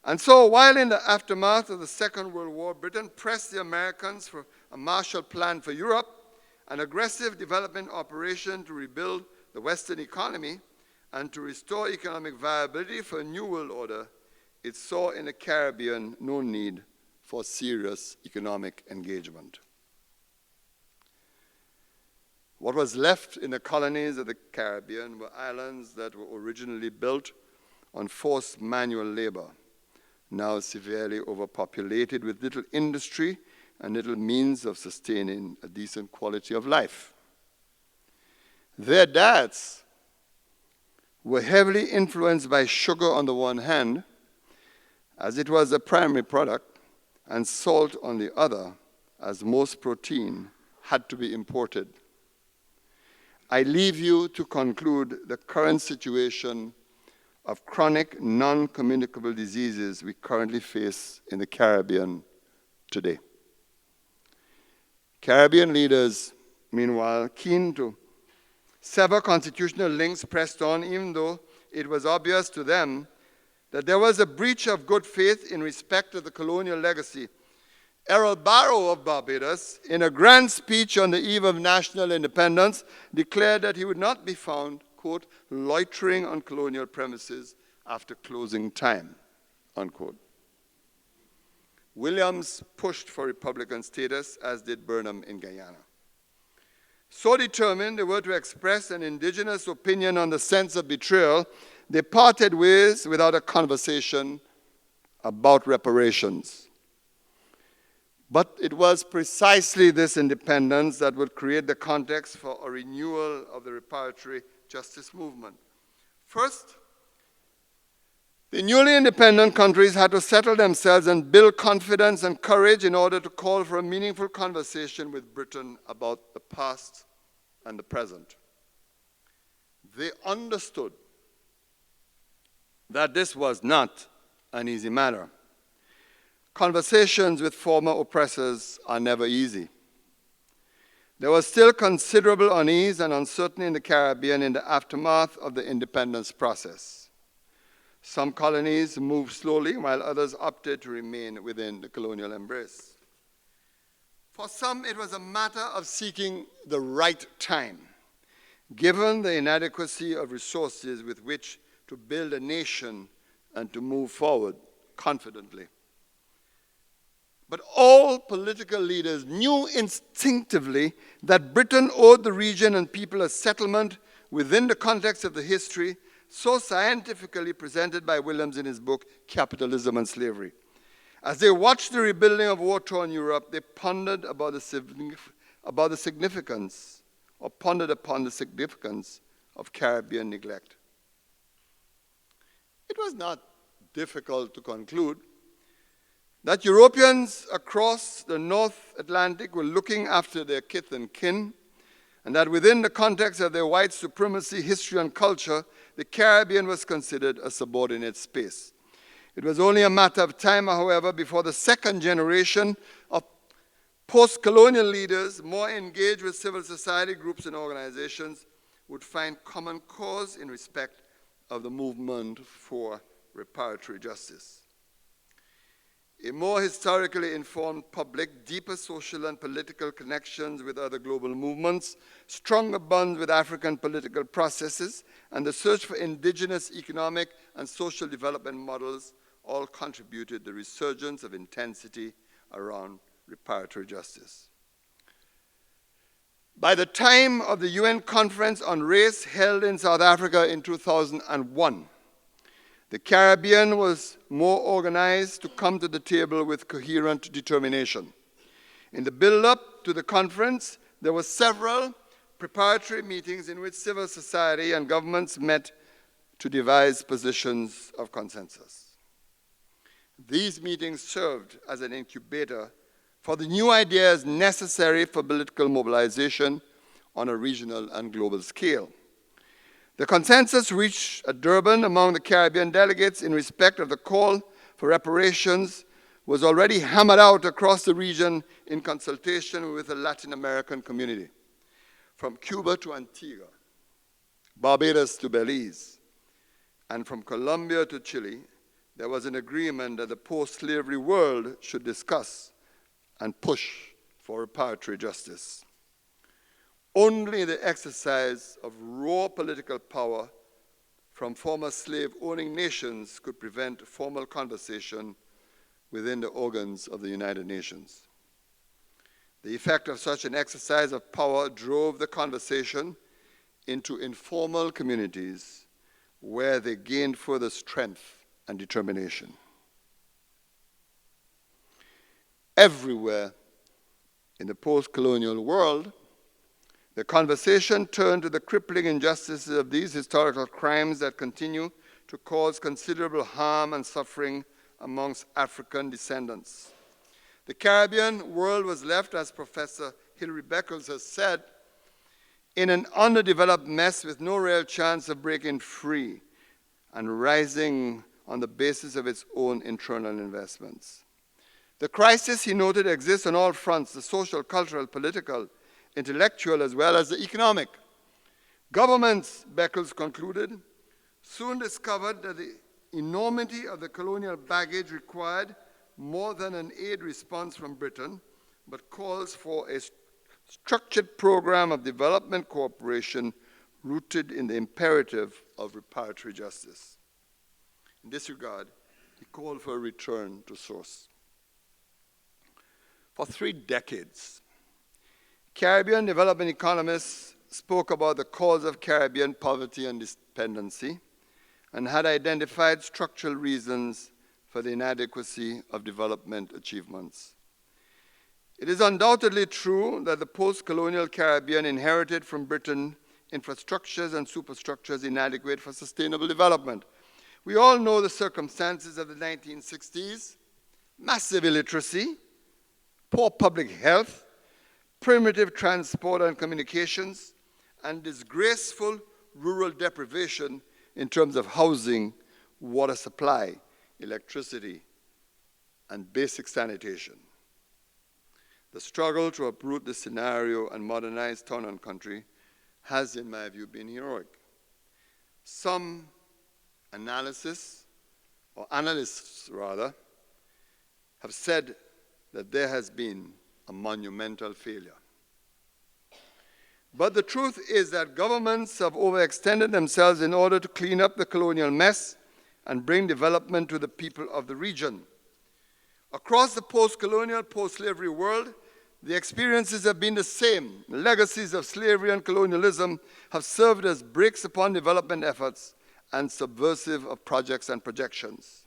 S5: And so, while in the aftermath of the Second World War, Britain pressed the Americans for a Marshall Plan for Europe, an aggressive development operation to rebuild the Western economy and to restore economic viability for a new world order, it saw in the Caribbean no need for serious economic engagement. What was left in the colonies of the Caribbean were islands that were originally built on forced manual labor, now severely overpopulated with little industry and little means of sustaining a decent quality of life. Their diets were heavily influenced by sugar on the one hand, as it was the primary product, and salt on the other, as most protein had to be imported. I leave you to conclude the current situation of chronic non-communicable diseases we currently face in the Caribbean today. Caribbean leaders, meanwhile, keen to sever constitutional links, pressed on, even though it was obvious to them that there was a breach of good faith in respect of the colonial legacy. Errol Barrow of Barbados, in a grand speech on the eve of national independence, declared that he would not be found, quote, loitering on colonial premises after closing time, unquote. Williams pushed for Republican status, as did Burnham in Guyana. So determined they were to express an indigenous opinion on the sense of betrayal, they parted ways without a conversation about reparations. But it was precisely this independence that would create the context for a renewal of the reparatory justice movement. First, the newly independent countries had to settle themselves and build confidence and courage in order to call for a meaningful conversation with Britain about the past and the present. They understood that this was not an easy matter. Conversations with former oppressors are never easy. There was still considerable unease and uncertainty in the Caribbean in the aftermath of the independence process. Some colonies moved slowly, while others opted to remain within the colonial embrace. For some, it was a matter of seeking the right time, given the inadequacy of resources with which to build a nation and to move forward confidently. But all political leaders knew instinctively that Britain owed the region and people a settlement within the context of the history so scientifically presented by Williams in his book, Capitalism and Slavery. As they watched the rebuilding of war-torn Europe, they pondered upon the significance of Caribbean neglect. It was not difficult to conclude that Europeans across the North Atlantic were looking after their kith and kin, and that within the context of their white supremacy, history, and culture, the Caribbean was considered a subordinate space. It was only a matter of time, however, before the second generation of post-colonial leaders, more engaged with civil society groups and organizations, would find common cause in respect of the movement for reparatory justice. A more historically informed public, deeper social and political connections with other global movements, stronger bonds with African political processes, and the search for indigenous economic and social development models all contributed to the resurgence of intensity around reparatory justice. By the time of the UN Conference on Race held in South Africa in 2001, the Caribbean was more organized to come to the table with coherent determination. In the build-up to the conference, there were several preparatory meetings in which civil society and governments met to devise positions of consensus. These meetings served as an incubator for the new ideas necessary for political mobilization on a regional and global scale. The consensus reached at Durban among the Caribbean delegates in respect of the call for reparations was already hammered out across the region in consultation with the Latin American community. From Cuba to Antigua, Barbados to Belize, and from Colombia to Chile, there was an agreement that the post-slavery world should discuss and push for reparatory justice. Only the exercise of raw political power from former slave-owning nations could prevent formal conversation within the organs of the United Nations. The effect of such an exercise of power drove the conversation into informal communities where they gained further strength and determination. Everywhere in the post-colonial world, the conversation turned to the crippling injustices of these historical crimes that continue to cause considerable harm and suffering amongst African descendants. The Caribbean world was left, as Professor Hilary Beckles has said, in an underdeveloped mess with no real chance of breaking free and rising on the basis of its own internal investments. The crisis, he noted, exists on all fronts: the social, cultural, political, intellectual, as well as the economic. Governments, Beckles concluded, soon discovered that the enormity of the colonial baggage required more than an aid response from Britain, but calls for a structured program of development cooperation rooted in the imperative of reparatory justice. In this regard, he called for a return to source. For 3 decades, Caribbean development economists spoke about the cause of Caribbean poverty and dependency and had identified structural reasons for the inadequacy of development achievements. It is undoubtedly true that the post-colonial Caribbean inherited from Britain infrastructures and superstructures inadequate for sustainable development. We all know the circumstances of the 1960s: massive illiteracy, poor public health, primitive transport and communications, and disgraceful rural deprivation in terms of housing, water supply, electricity, and basic sanitation. The struggle to uproot this scenario and modernize town and country has, in my view, been heroic. Some analysts have said that there has been a monumental failure. But the truth is that governments have overextended themselves in order to clean up the colonial mess and bring development to the people of the region. Across the post-colonial, post-slavery world, the experiences have been the same. The legacies of slavery and colonialism have served as brakes upon development efforts and subversive of projects and projections.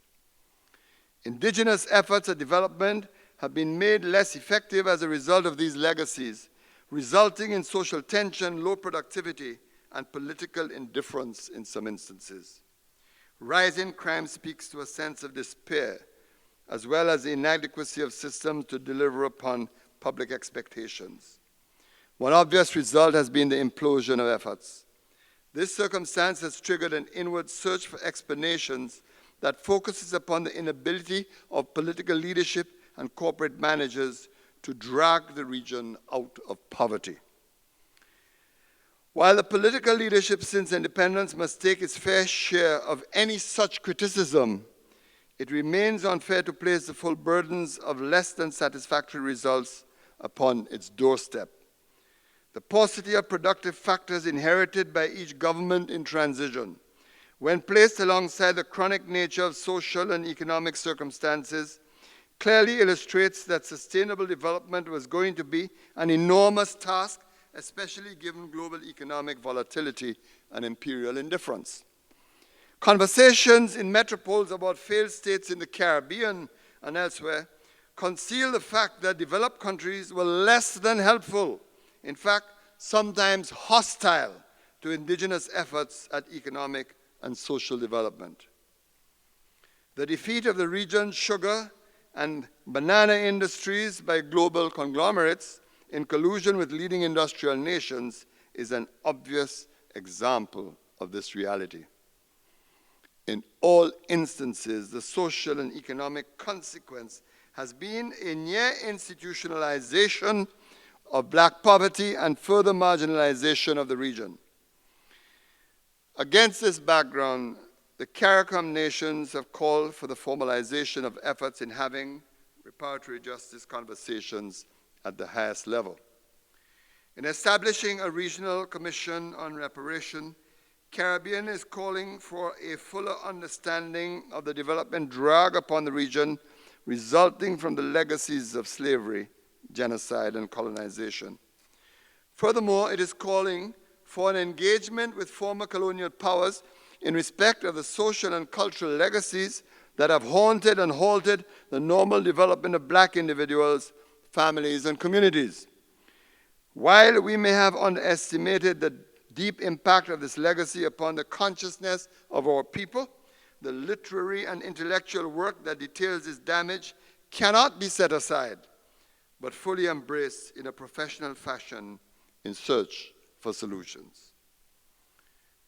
S5: Indigenous efforts at development have been made less effective as a result of these legacies, resulting in social tension, low productivity, and political indifference in some instances. Rising crime speaks to a sense of despair, as well as the inadequacy of systems to deliver upon public expectations. One obvious result has been the implosion of efforts. This circumstance has triggered an inward search for explanations that focuses upon the inability of political leadership and corporate managers to drag the region out of poverty. While the political leadership since independence must take its fair share of any such criticism, it remains unfair to place the full burdens of less than satisfactory results upon its doorstep. The paucity of productive factors inherited by each government in transition, when placed alongside the chronic nature of social and economic circumstances, clearly illustrates that sustainable development was going to be an enormous task, especially given global economic volatility and imperial indifference. Conversations in metropoles about failed states in the Caribbean and elsewhere conceal the fact that developed countries were less than helpful, in fact, sometimes hostile to indigenous efforts at economic and social development. The defeat of the region's sugar and banana industries by global conglomerates in collusion with leading industrial nations is an obvious example of this reality. In all instances, the social and economic consequence has been a near institutionalization of black poverty and further marginalization of the region. Against this background, the CARICOM nations have called for the formalization of efforts in having reparatory justice conversations at the highest level. In establishing a regional commission on reparation, Caribbean is calling for a fuller understanding of the development drag upon the region resulting from the legacies of slavery, genocide, and colonization. Furthermore, it is calling for an engagement with former colonial powers in respect of the social and cultural legacies that have haunted and halted the normal development of black individuals, families, and communities. While we may have underestimated the deep impact of this legacy upon the consciousness of our people, the literary and intellectual work that details this damage cannot be set aside, but fully embraced in a professional fashion in search for solutions.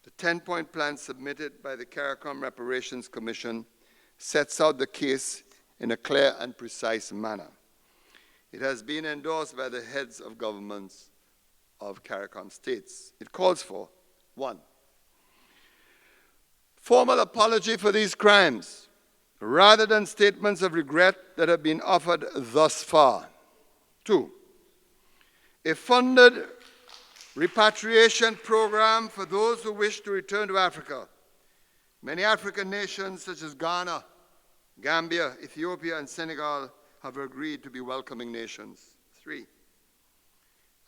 S5: The 10-point plan submitted by the CARICOM Reparations Commission sets out the case in a clear and precise manner. It has been endorsed by the heads of governments of CARICOM states. It calls for, 1, formal apology for these crimes rather than statements of regret that have been offered thus far. 2, a funded repatriation program for those who wish to return to Africa. Many African nations such as Ghana, Gambia, Ethiopia, and Senegal have agreed to be welcoming nations. 3,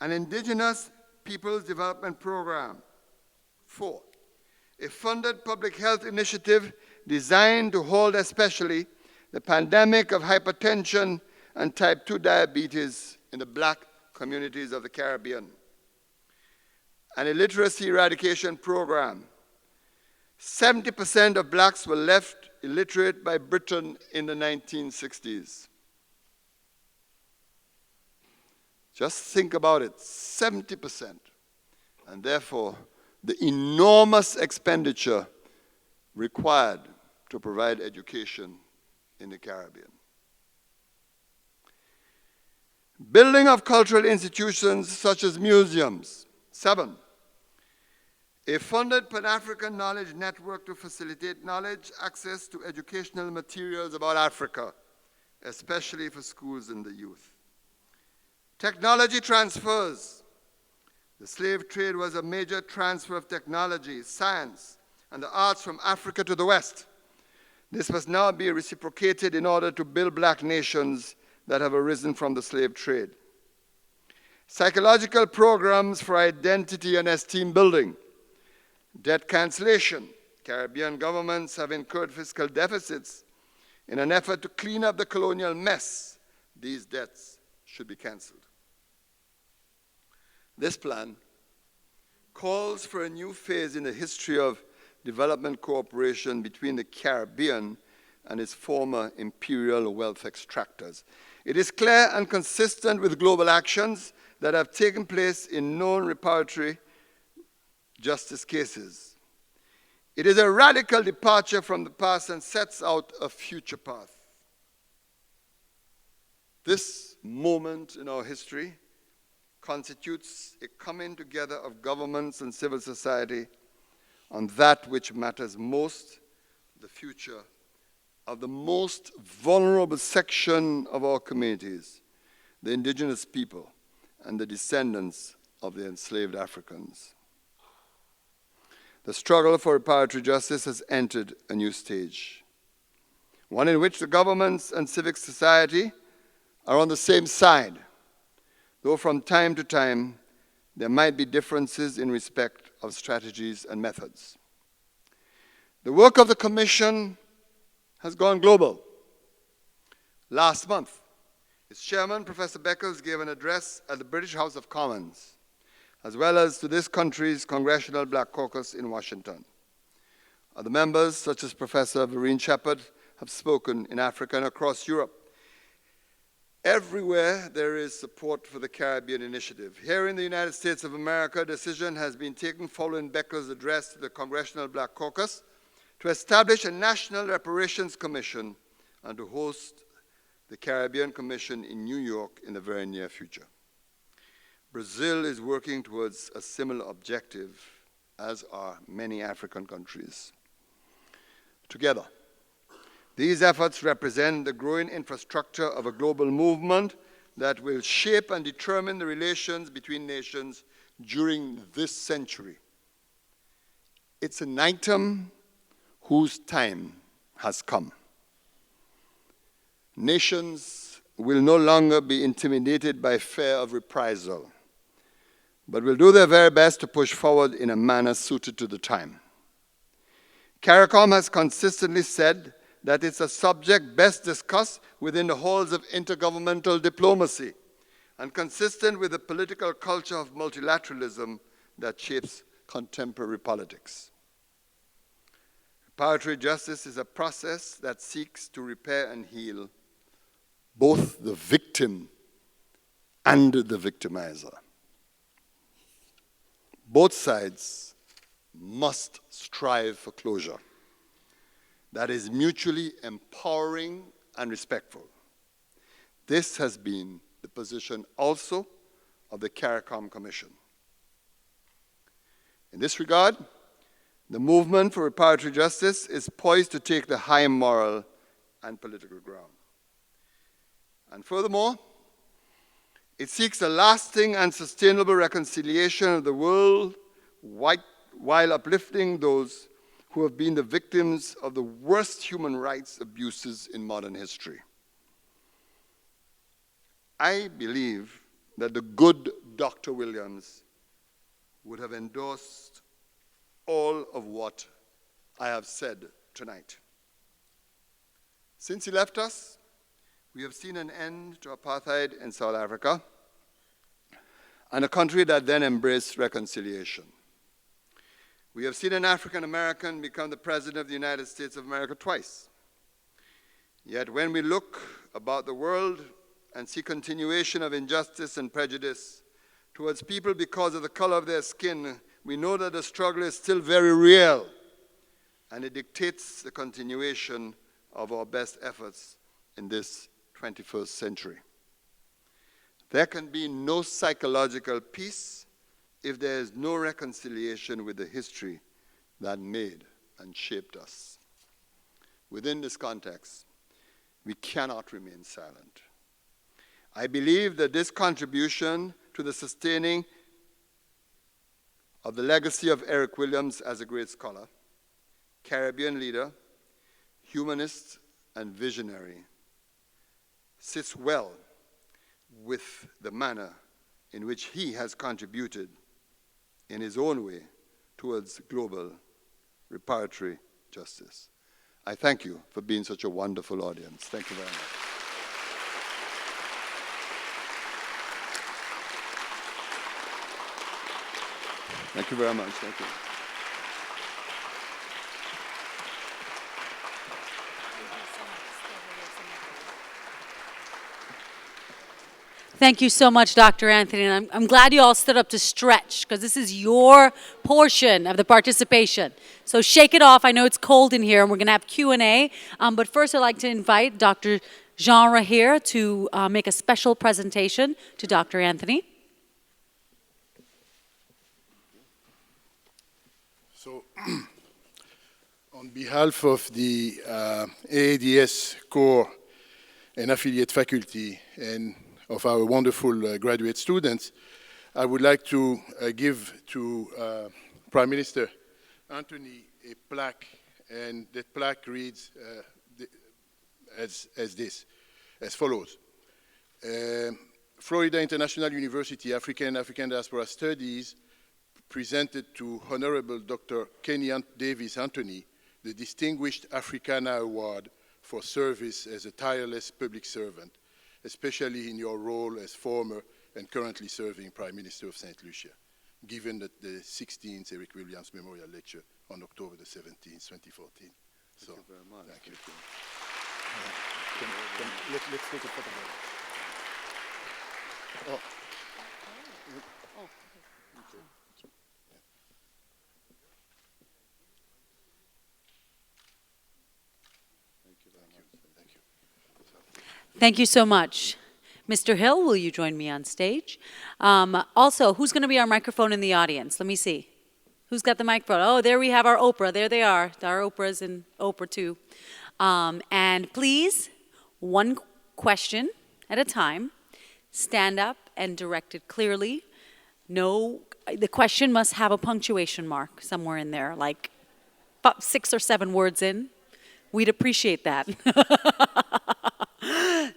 S5: an indigenous peoples development program. 4, a funded public health initiative designed to hold especially the pandemic of hypertension and type 2 diabetes in the black communities of the Caribbean. An illiteracy eradication program. 70% of blacks were left illiterate by Britain in the 1960s. Just think about it, 70%. And therefore, the enormous expenditure required to provide education in the Caribbean. Building of cultural institutions such as museums. 7, a funded Pan-African knowledge network to facilitate knowledge access to educational materials about Africa, especially for schools and the youth. Technology transfers. The slave trade was a major transfer of technology, science, and the arts from Africa to the West. This must now be reciprocated in order to build black nations that have arisen from the slave trade. Psychological programs for identity and esteem building. Debt cancellation. Caribbean governments have incurred fiscal deficits in an effort to clean up the colonial mess. These debts should be canceled. This plan calls for a new phase in the history of development cooperation between the Caribbean and its former imperial wealth extractors. It is clear and consistent with global actions that have taken place in known reparatory justice cases. It is a radical departure from the past and sets out a future path. This moment in our history constitutes a coming together of governments and civil society on that which matters most, the future of the most vulnerable section of our communities, the indigenous people and the descendants of the enslaved Africans. The struggle for reparatory justice has entered a new stage, one in which the governments and civic society are on the same side, though from time to time there might be differences in respect of strategies and methods. The work of the Commission has gone global. Last month, its chairman, Professor Beckles, gave an address at the British House of Commons, as well as to this country's Congressional Black Caucus in Washington. Other members, such as Professor Vereen Shepherd, have spoken in Africa and across Europe. Everywhere there is support for the Caribbean Initiative. Here in the United States of America, a decision has been taken following Beckles' address to the Congressional Black Caucus to establish a National Reparations Commission and to host the Caribbean Commission in New York in the very near future. Brazil is working towards a similar objective, as are many African countries. Together, these efforts represent the growing infrastructure of a global movement that will shape and determine the relations between nations during this century. It's an item whose time has come. Nations will no longer be intimidated by fear of reprisal, but will do their very best to push forward in a manner suited to the time. CARICOM has consistently said that it's a subject best discussed within the halls of intergovernmental diplomacy and consistent with the political culture of multilateralism that shapes contemporary politics. Reparatory justice is a process that seeks to repair and heal both the victim and the victimizer. Both sides must strive for closure that is mutually empowering and respectful. This has been the position also of the CARICOM Commission. In this regard, the movement for reparatory justice is poised to take the high moral and political ground. And furthermore, it seeks a lasting and sustainable reconciliation of the world while uplifting those who have been the victims of the worst human rights abuses in modern history. I believe that the good Dr. Williams would have endorsed all of what I have said tonight. Since he left us, we have seen an end to apartheid in South Africa and a country that then embraced reconciliation. We have seen an African American become the President of the United States of America twice. Yet when we look about the world and see continuation of injustice and prejudice towards people because of the color of their skin, we know that the struggle is still very real, and it dictates the continuation of our best efforts in this 21st century. There can be no psychological peace if there is no reconciliation with the history that made and shaped us. Within this context, we cannot remain silent. I believe that this contribution to the sustaining of the legacy of Eric Williams as a great scholar, Caribbean leader, humanist, and visionary sits well with the manner in which he has contributed in his own way towards global reparatory justice. I thank you for being such a wonderful audience. Thank you very much. Thank you very much. Thank you.
S1: Thank you so much, Dr. Anthony. And I'm glad you all stood up to stretch, because this is your portion of the participation. So shake it off. I know it's cold in here, and we're going to have Q&A. But first, I'd like to invite Dr. Jean Rahier to make a special presentation to Dr. Anthony.
S3: So, on behalf of the AADS core and affiliate faculty and of our wonderful graduate students, I would like to give to Prime Minister Anthony a plaque, and that plaque reads as follows. Florida International University African and African Diaspora Studies presented to Honorable Dr. Kenny Davis Anthony the Distinguished Africana Award for service as a tireless public servant, especially in your role as former and currently serving Prime Minister of St. Lucia, given at the 16th Eric Williams Memorial Lecture on October the 17th, 2014.
S5: Thank you very much.
S3: Thank you.
S4: Let's take a photo. Oh.
S1: Thank you so much. Mr. Hill, will you join me on stage? Also, who's going to be our microphone in the audience? Let me see. Who's got the microphone? Oh, there we have our Oprah. There they are. Our Oprah's in Oprah too. And please, one question at a time. Stand up and direct it clearly. No, the question must have a punctuation mark somewhere in there, like 6 or 7 words in. We'd appreciate that.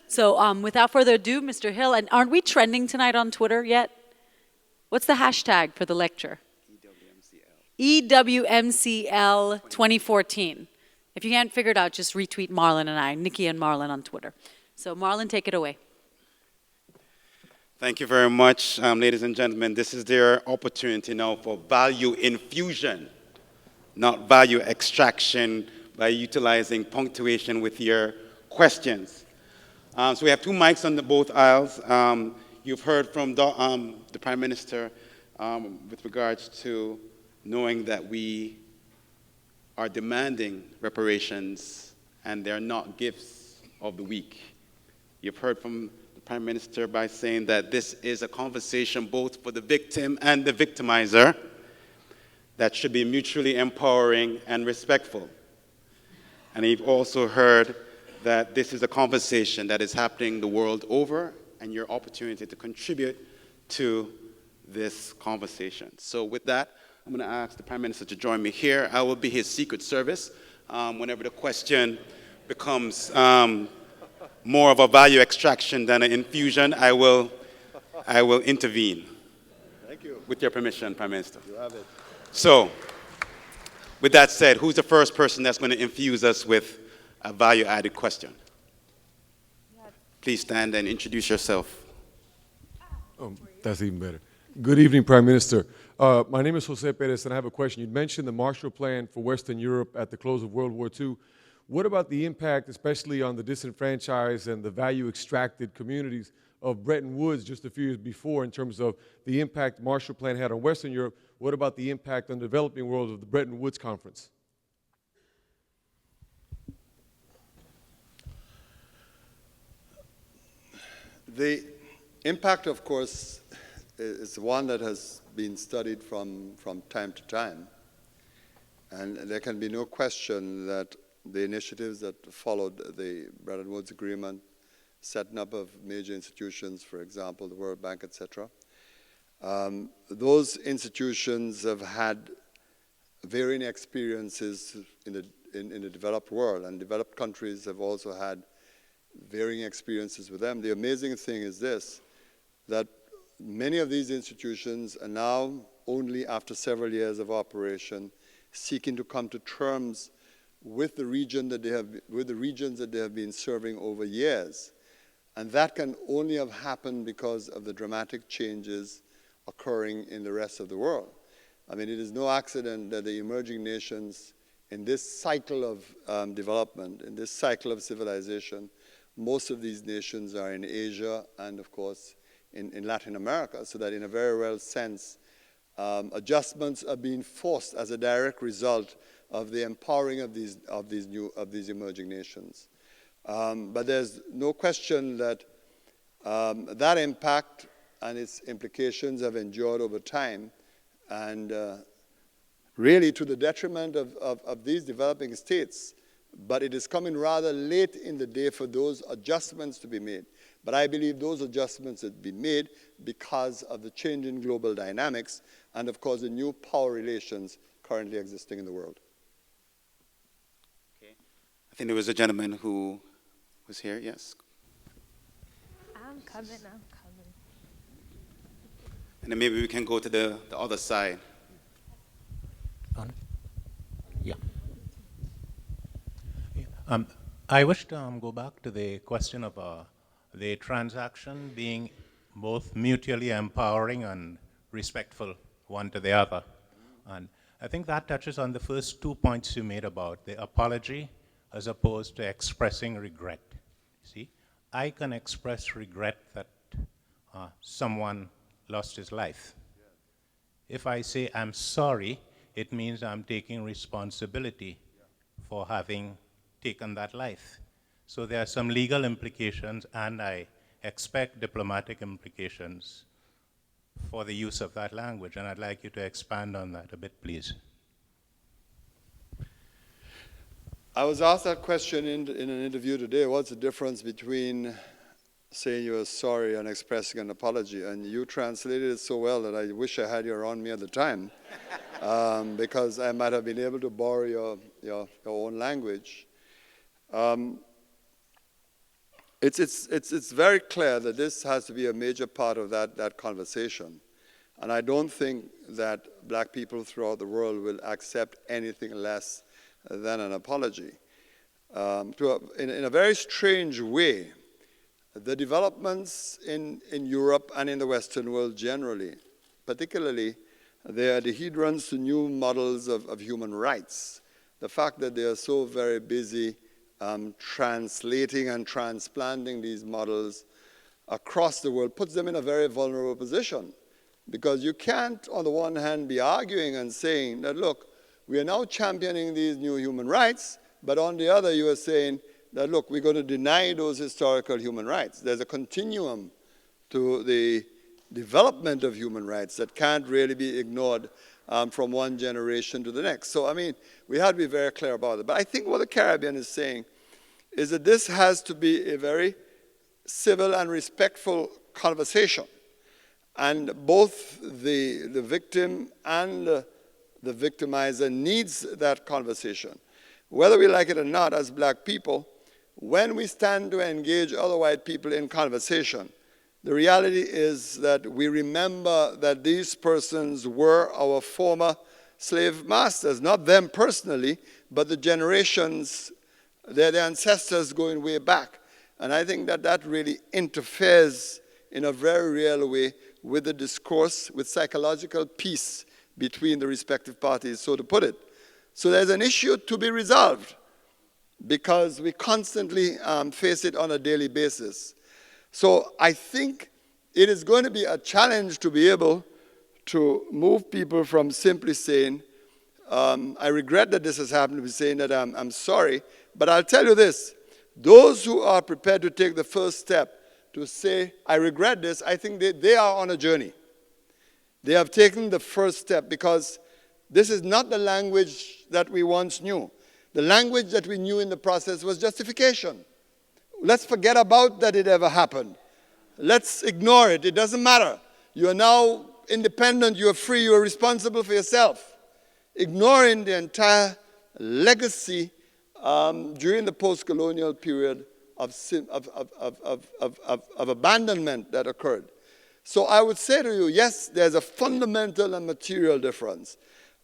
S1: So without further ado, Mr. Hill, and aren't we trending tonight on Twitter yet? What's the hashtag for the lecture? EWMCL 2014. If you can't figure it out, just retweet Marlon and I, Neki and Marlon on Twitter. So Marlon, take it away.
S6: Thank you very much, ladies and gentlemen. This is their opportunity now for value infusion, not value extraction, by utilizing punctuation with your questions. So we have 2 mics on both aisles. You've heard from the Prime Minister with regards to knowing that we are demanding reparations and they're not gifts of the weak. You've heard from the Prime Minister by saying that this is a conversation both for the victim and the victimizer that should be mutually empowering and respectful. And you've also heard that this is a conversation that is happening the world over, and your opportunity to contribute to this conversation. So with that, I'm going to ask the Prime Minister to join me here. I will be his Secret Service. Whenever the question becomes more of a value extraction than an infusion, I will intervene.
S5: Thank you.
S6: With your permission, Prime Minister.
S5: You have it.
S6: So, with that said, who's the first person that's going to infuse us with a value-added question? Please stand and introduce yourself.
S7: That's even better. Good evening, Prime Minister. My name is Jose Perez, and I have a question. You mentioned the Marshall Plan for Western Europe at the close of World War II. What about the impact, especially on the disenfranchised and the value-extracted communities of Bretton Woods just a few years before in terms of the impact the Marshall Plan had on Western Europe? What about the impact on the developing world of the Bretton Woods Conference?
S5: The impact, of course, is one that has been studied from time to time. And there can be no question that the initiatives that followed the Bretton Woods Agreement, setting up of major institutions, for example, the World Bank, etc., those institutions have had varying experiences in the developed world, and developed countries have also had varying experiences with them. The amazing thing is this, that many of these institutions are now, only after several years of operation, seeking to come to terms with the regions that they have been serving over years. And that can only have happened because of the dramatic changes occurring in the rest of the world. I mean, it is no accident that the emerging nations in this cycle of development, in this cycle of civilization, most of these nations are in Asia and, of course, in Latin America, so that in a very real sense, adjustments are being forced as a direct result of the empowering of these emerging nations. But there's no question that that impact and its implications have endured over time, and really to the detriment of these developing states. But it is coming rather late in the day for those adjustments to be made. But I believe those adjustments have been made because of the change in global dynamics and, of course, the new power relations currently existing in the world.
S6: Okay. I think there was a gentleman who was here, yes?
S8: I'm coming.
S6: And then maybe we can go to the other side.
S9: On? Yeah. I wish to go back to the question of the transaction being both mutually empowering and respectful one to the other. And I think that touches on the first 2 points you made about the apology as opposed to expressing regret. See, I can express regret that someone lost his life. If I say I'm sorry, it means I'm taking responsibility for having taken that life. So there are some legal implications, and I expect diplomatic implications for the use of that language, and I'd like you to expand on that a bit, please.
S5: I was asked that question in an interview today. What's the difference between saying you're sorry and expressing an apology? And you translated it so well that I wish I had you around me at the time, because I might have been able to borrow your own language. It's very clear that this has to be a major part of that conversation. And I don't think that black people throughout the world will accept anything less than an apology. In a very strange way, the developments in Europe and in the Western world generally, particularly, they are adherents to new models of human rights. The fact that they are so very busy translating and transplanting these models across the world puts them in a very vulnerable position. Because you can't, on the one hand, be arguing and saying that, look, we are now championing these new human rights, but on the other, you are saying that, look, we're going to deny those historical human rights. There's a continuum to the development of human rights that can't really be ignored from one generation to the next. So, I mean, we have to be very clear about it. But I think what the Caribbean is saying is that this has to be a very civil and respectful conversation. And both the victim and the victimizer needs that conversation. Whether we like it or not, as black people, when we stand to engage other white people in conversation, the reality is that we remember that these persons were our former slave masters, not them personally, but the generations, their ancestors going way back. And I think that that really interferes in a very real way with the discourse, with psychological peace between the respective parties, so to put it. So there's an issue to be resolved because we constantly face it on a daily basis. So I think it is going to be a challenge to be able to move people from simply saying, I regret that this has happened, to saying that I'm sorry, but I'll tell you this, those who are prepared to take the first step to say, I regret this, I think they are on a journey. They have taken the first step because this is not the language that we once knew. The language that we knew in the process was justification. Let's forget about that it ever happened. Let's ignore it. It doesn't matter. You are now independent. You are free. You are responsible for yourself. Ignoring the entire legacy during the post-colonial period of abandonment that occurred. So I would say to you, yes, there's a fundamental and material difference.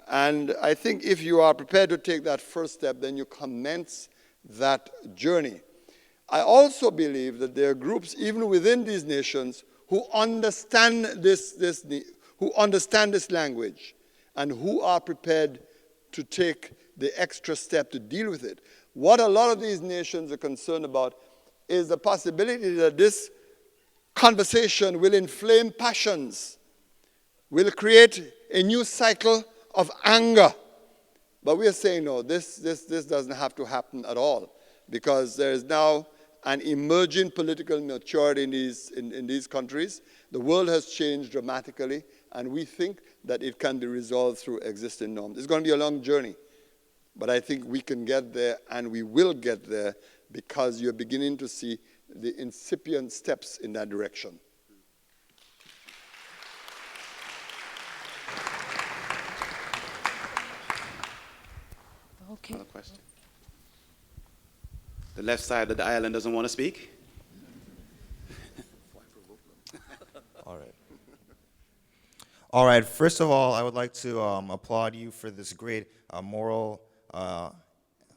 S5: And I think if you are prepared to take that first step, then you commence that journey. I also believe that there are groups, even within these nations, who understand this language and who are prepared to take the extra step to deal with it. What a lot of these nations are concerned about is the possibility that this conversation will inflame passions, will create a new cycle of anger. But we are saying, no, this doesn't have to happen at all, because there is now an emerging political maturity in these countries. The world has changed dramatically, and we think that it can be resolved through existing norms. It's going to be a long journey, but I think we can get there, and we will get there, because you're beginning to see the incipient steps in that direction.
S1: Okay.
S6: Another question. The left side of the island doesn't want to speak?
S10: All right. All right. First of all, I would like to applaud you for this great moral,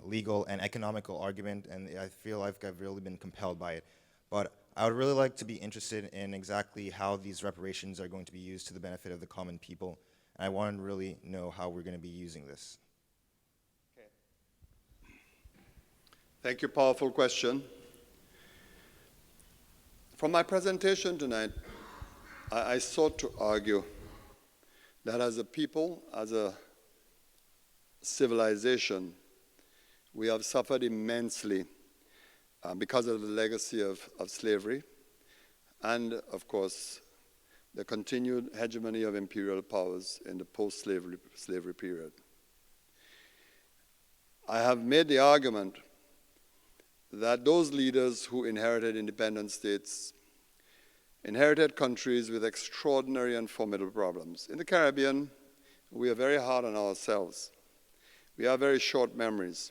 S10: legal, and economical argument, and I feel like I've really been compelled by it. But I would really like to be interested in exactly how these reparations are going to be used to the benefit of the common people, and I want to really know how we're going to be using this.
S5: Thank you, powerful question. From my presentation tonight, I sought to argue that as a people, as a civilization, we have suffered immensely because of the legacy of slavery and, of course, the continued hegemony of imperial powers in the post-slavery period. I have made the argument that those leaders who inherited independent states inherited countries with extraordinary and formidable problems. In the Caribbean, we are very hard on ourselves. We have very short memories.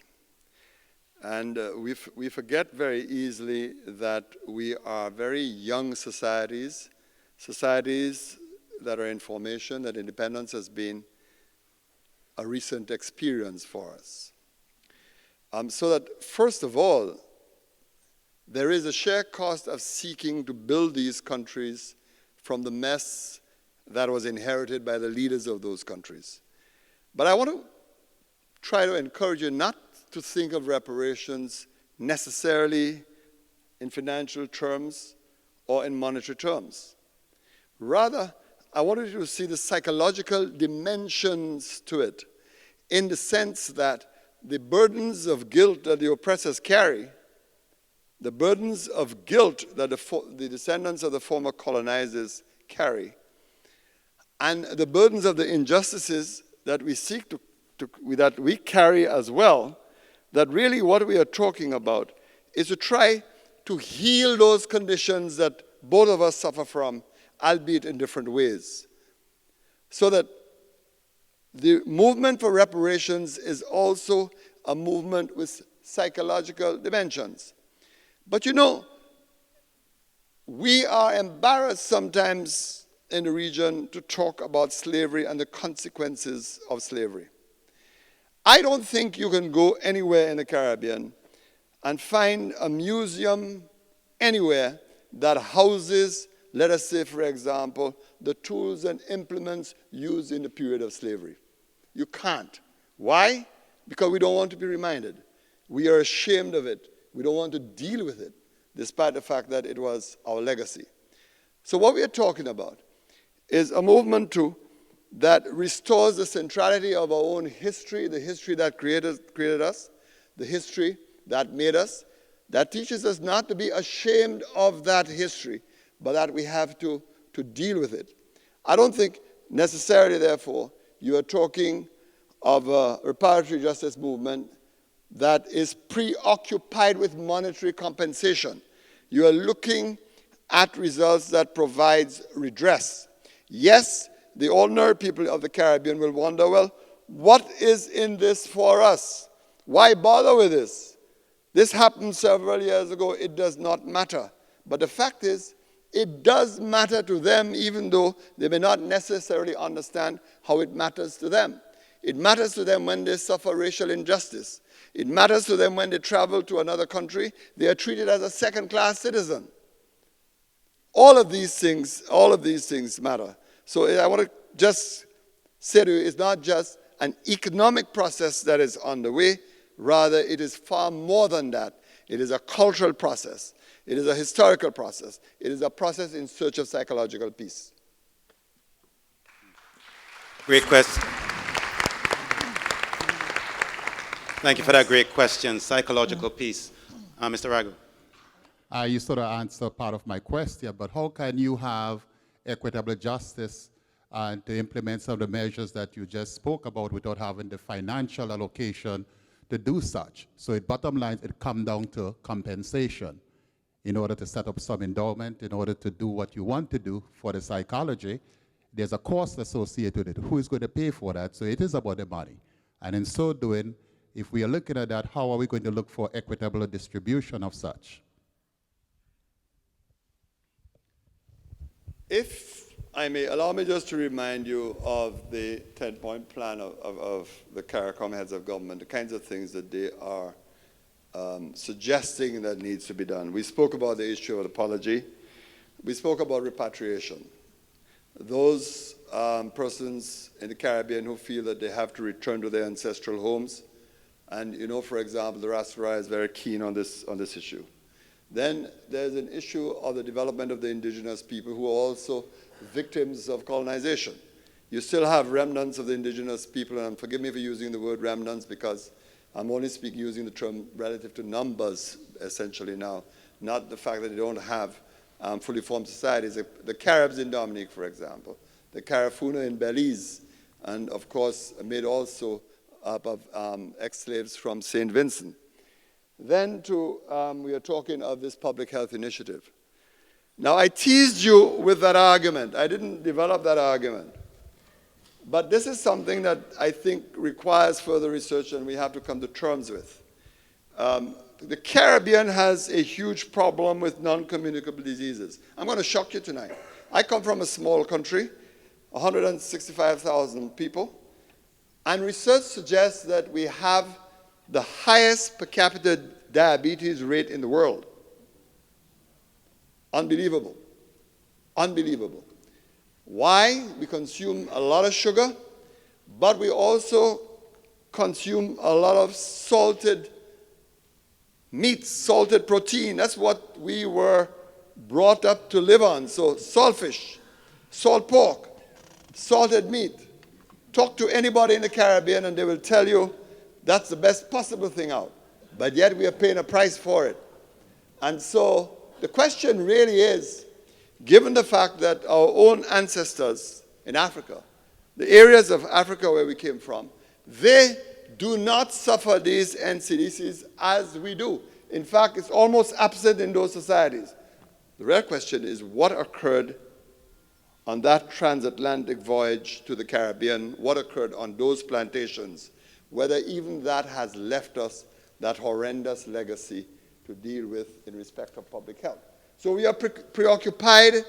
S5: And we forget very easily that we are very young societies, societies that are in formation, that independence has been a recent experience for us. So that, first of all, there is a shared cost of seeking to build these countries from the mess that was inherited by the leaders of those countries. But I want to try to encourage you not to think of reparations necessarily in financial terms or in monetary terms. Rather, I want you to see the psychological dimensions to it, in the sense that the burdens of guilt that the oppressors carry, the burdens of guilt that the descendants of the former colonizers carry, and the burdens of the injustices that we seek that we carry as well, that really what we are talking about is to try to heal those conditions that both of us suffer from, albeit in different ways. So that the movement for reparations is also a movement with psychological dimensions. But you know, we are embarrassed sometimes in the region to talk about slavery and the consequences of slavery. I don't think you can go anywhere in the Caribbean and find a museum anywhere that houses, let us say, for example, the tools and implements used in the period of slavery. You can't. Why? Because we don't want to be reminded. We are ashamed of it. We don't want to deal with it, despite the fact that it was our legacy. So what we are talking about is a movement that restores the centrality of our own history, the history that created us, the history that made us, that teaches us not to be ashamed of that history, but that we have to deal with it. I don't think necessarily, therefore, you are talking of a reparatory justice movement that is preoccupied with monetary compensation. You are looking at results that provides redress. Yes, the ordinary people of the Caribbean will wonder, well, what is in this for us? Why bother with this? This happened several years ago. It does not matter. But the fact is, it does matter to them, even though they may not necessarily understand how it matters to them. It matters to them when they suffer racial injustice. It matters to them when they travel to another country. They are treated as a second-class citizen. All of these things matter. So I want to just say to you, it's not just an economic process that is underway. Rather, it is far more than that. It is a cultural process. It is a historical process. It is a process in search of psychological peace.
S6: Great question. Thank you for that great question. Psychological peace. Mr. Ragu.
S11: You sort of answered part of my question, but how can you have equitable justice and to implement some of the measures that you just spoke about without having the financial allocation to do such? So bottom line, it comes down to compensation. In order to set up some endowment, in order to do what you want to do for the psychology, there's a cost associated with it. Who is going to pay for that? So it is about the money. And in so doing, if we are looking at that, how are we going to look for equitable distribution of such?
S5: If I may, allow me just to remind you of the 10-point plan of the CARICOM heads of government, the kinds of things that they are suggesting that needs to be done. We spoke about the issue of apology. We spoke about repatriation. Those persons in the Caribbean who feel that they have to return to their ancestral homes, and you know, for example, the Rastafari is very keen on this issue. Then there's an issue of the development of the indigenous people who are also victims of colonization. You still have remnants of the indigenous people, and forgive me for using the word remnants because I'm only using the term relative to numbers essentially now, not the fact that they don't have fully formed societies. The Caribs in Dominique, for example, the Carafuna in Belize, and of course made also up of ex-slaves from St. Vincent. Then we are talking of this public health initiative. Now I teased you with that argument. I didn't develop that argument. But this is something that I think requires further research and we have to come to terms with. The Caribbean has a huge problem with non-communicable diseases. I'm going to shock you tonight. I come from a small country, 165,000 people, and research suggests that we have the highest per capita diabetes rate in the world. Unbelievable. Unbelievable. Why? We consume a lot of sugar, but we also consume a lot of salted meat, salted protein. That's what we were brought up to live on. So salt fish, salt pork, salted meat. Talk to anybody in the Caribbean and they will tell you that's the best possible thing out. But yet we are paying a price for it. And so the question really is, given the fact that our own ancestors in Africa, the areas of Africa where we came from, they do not suffer these NCDs as we do. In fact, it's almost absent in those societies. The real question is what occurred on that transatlantic voyage to the Caribbean, what occurred on those plantations, whether even that has left us that horrendous legacy to deal with in respect of public health. So we are preoccupied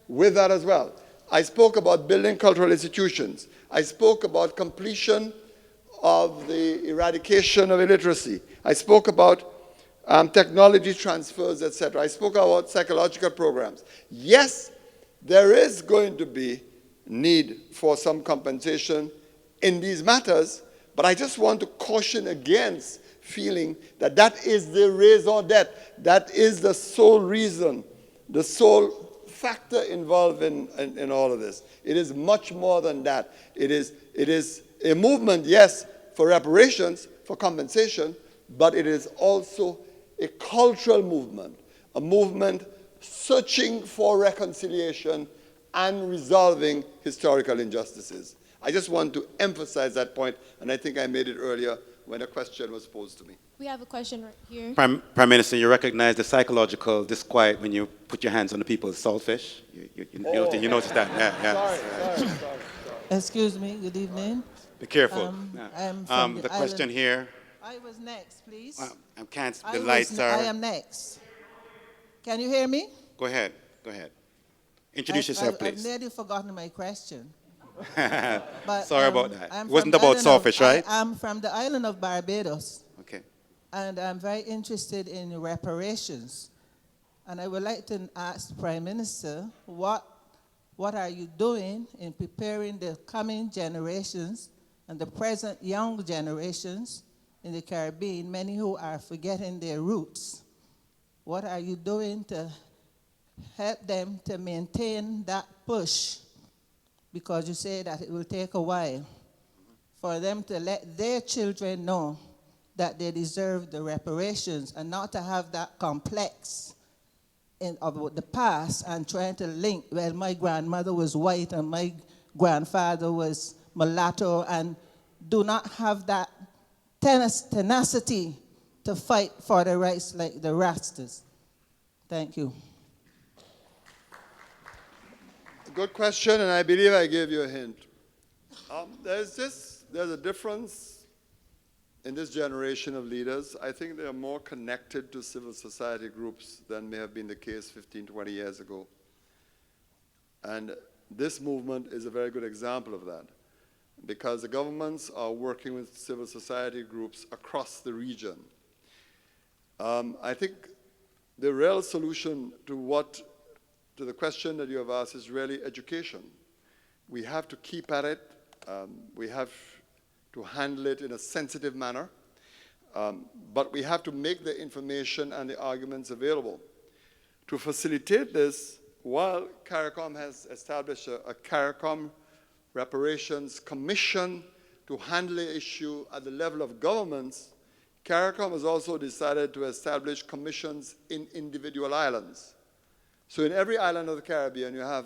S5: with that as well. I spoke about building cultural institutions. I spoke about completion of the eradication of illiteracy. I spoke about technology transfers, etc. I spoke about psychological programs. Yes, there is going to be need for some compensation in these matters, but I just want to caution against feeling that that is the raison d'etre, that is the sole reason, the sole factor involved in all of this. It is much more than that. It is a movement, yes, for reparations, for compensation, but it is also a cultural movement, a movement searching for reconciliation and resolving historical injustices. I just want to emphasize that point, and I think I made it earlier when a question was posed to me.
S8: We have a question right here.
S6: Prime Minister, you recognize the psychological disquiet when you put your hands on the people's saltfish? You notice that? Yeah.
S5: Sorry.
S12: Excuse me, good evening.
S6: Be careful.
S12: I'm from
S6: the question
S12: island.
S6: here.
S12: I was next, please.
S6: I can't, the lights are...
S12: I am next. Can you hear me?
S6: Go ahead. Introduce yourself,
S12: I've
S6: please.
S12: nearly forgotten my question.
S6: Sorry about that. It wasn't about saltfish, right?
S12: I'm from the island of Barbados.
S6: Okay.
S12: And I'm very interested in reparations. And I would like to ask the Prime Minister, what are you doing in preparing the coming generations and the present young generations in the Caribbean, many who are forgetting their roots? What are you doing to help them to maintain that push? Because you say that it will take a while for them to let their children know that they deserve the reparations and not to have that complex of the past and trying to link, well, my grandmother was white and my grandfather was mulatto, and do not have that tenacity to fight for the rights like the Rastas. Thank you.
S5: Good question, and I believe I gave you a hint. There's a difference in this generation of leaders. I think they are more connected to civil society groups than may have been the case 15, 20 years ago. And this movement is a very good example of that, because the governments are working with civil society groups across the region. I think the real solution to the question that you have asked is really education. We have to keep at it. We have to handle it in a sensitive manner. But we have to make the information and the arguments available. To facilitate this, while CARICOM has established a CARICOM Reparations Commission to handle the issue at the level of governments, CARICOM has also decided to establish commissions in individual islands. So in every island of the Caribbean, you have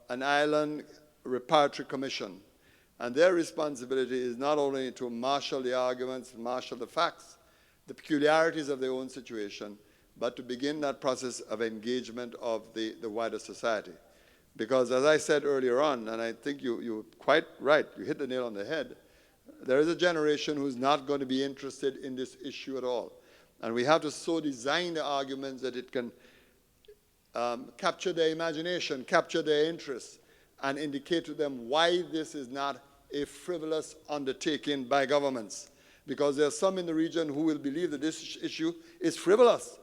S5: an island reparatory commission. And their responsibility is not only to marshal the arguments, marshal the facts, the peculiarities of their own situation, but to begin that process of engagement of the wider society. Because as I said earlier on, and I think you're quite right, you hit the nail on the head, there is a generation who's not going to be interested in this issue at all. And we have to so design the arguments that it can capture their imagination, capture their interest, and indicate to them why this is not a frivolous undertaking by governments. Because there are some in the region who will believe that this issue is frivolous,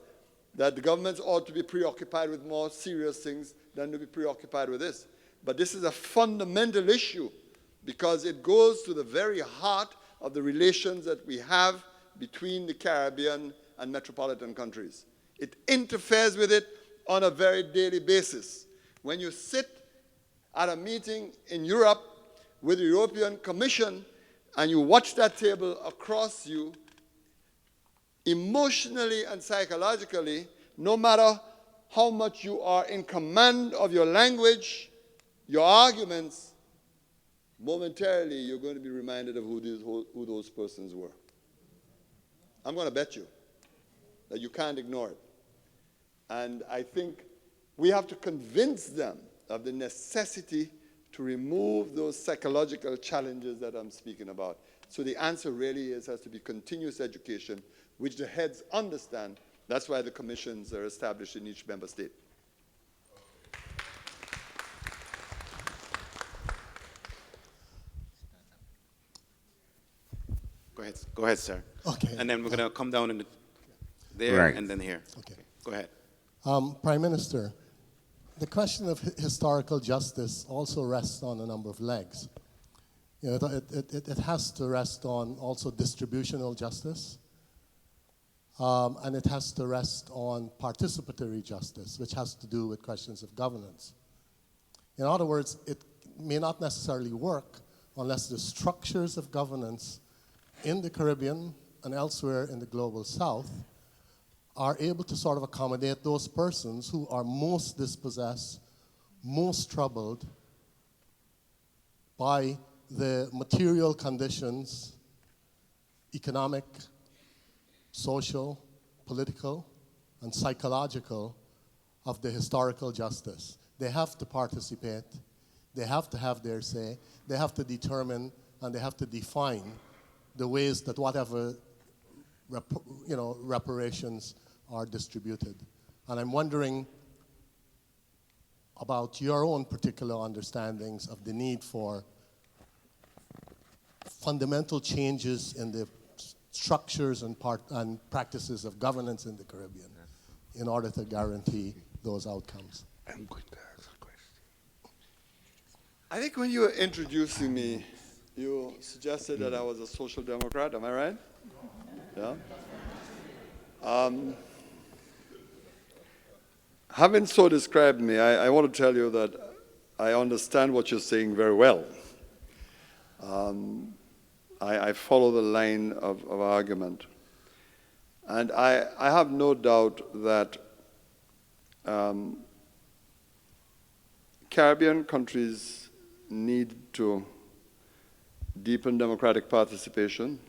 S5: that the governments ought to be preoccupied with more serious things than to be preoccupied with this. But this is a fundamental issue because it goes to the very heart of the relations that we have between the Caribbean and metropolitan countries. It interferes with it on a very daily basis. When you sit at a meeting in Europe with the European Commission and you watch that table across you, emotionally and psychologically, no matter how much you are in command of your language, your arguments, momentarily you're going to be reminded of who those persons were. I'm going to bet you. that you can't ignore it. And I think we have to convince them of the necessity to remove those psychological challenges that I'm speaking about. So the answer really has to be continuous education, which the heads understand. That's why the commissions are established in each member state.
S6: Go ahead, sir.
S4: Okay.
S6: And then we're going to come down in there
S13: Right.
S6: and then here.
S4: Okay.
S6: Go ahead.
S4: Prime Minister, the question of historical justice also rests on a number of legs. You know, it has to rest on also distributional justice, and it has to rest on participatory justice, which has to do with questions of governance. In other words, it may not necessarily work unless the structures of governance in the Caribbean and elsewhere in the global South are able to sort of accommodate those persons who are most dispossessed, most troubled by the material conditions, economic, social, political, and psychological of the historical justice. They have to participate, they have to have their say, they have to determine and they have to define the ways that whatever reparations are distributed. And I'm wondering about your own particular understandings of the need for fundamental changes in the structures and practices of governance in the Caribbean in order to guarantee those outcomes.
S13: I'm going to ask a question.
S5: I think when you were introducing me, you suggested that I was a social democrat, am I right? Yeah? Having so described me, I want to tell you that I understand what you're saying very well. I follow the line of argument. And I have no doubt that Caribbean countries need to deepen democratic participation,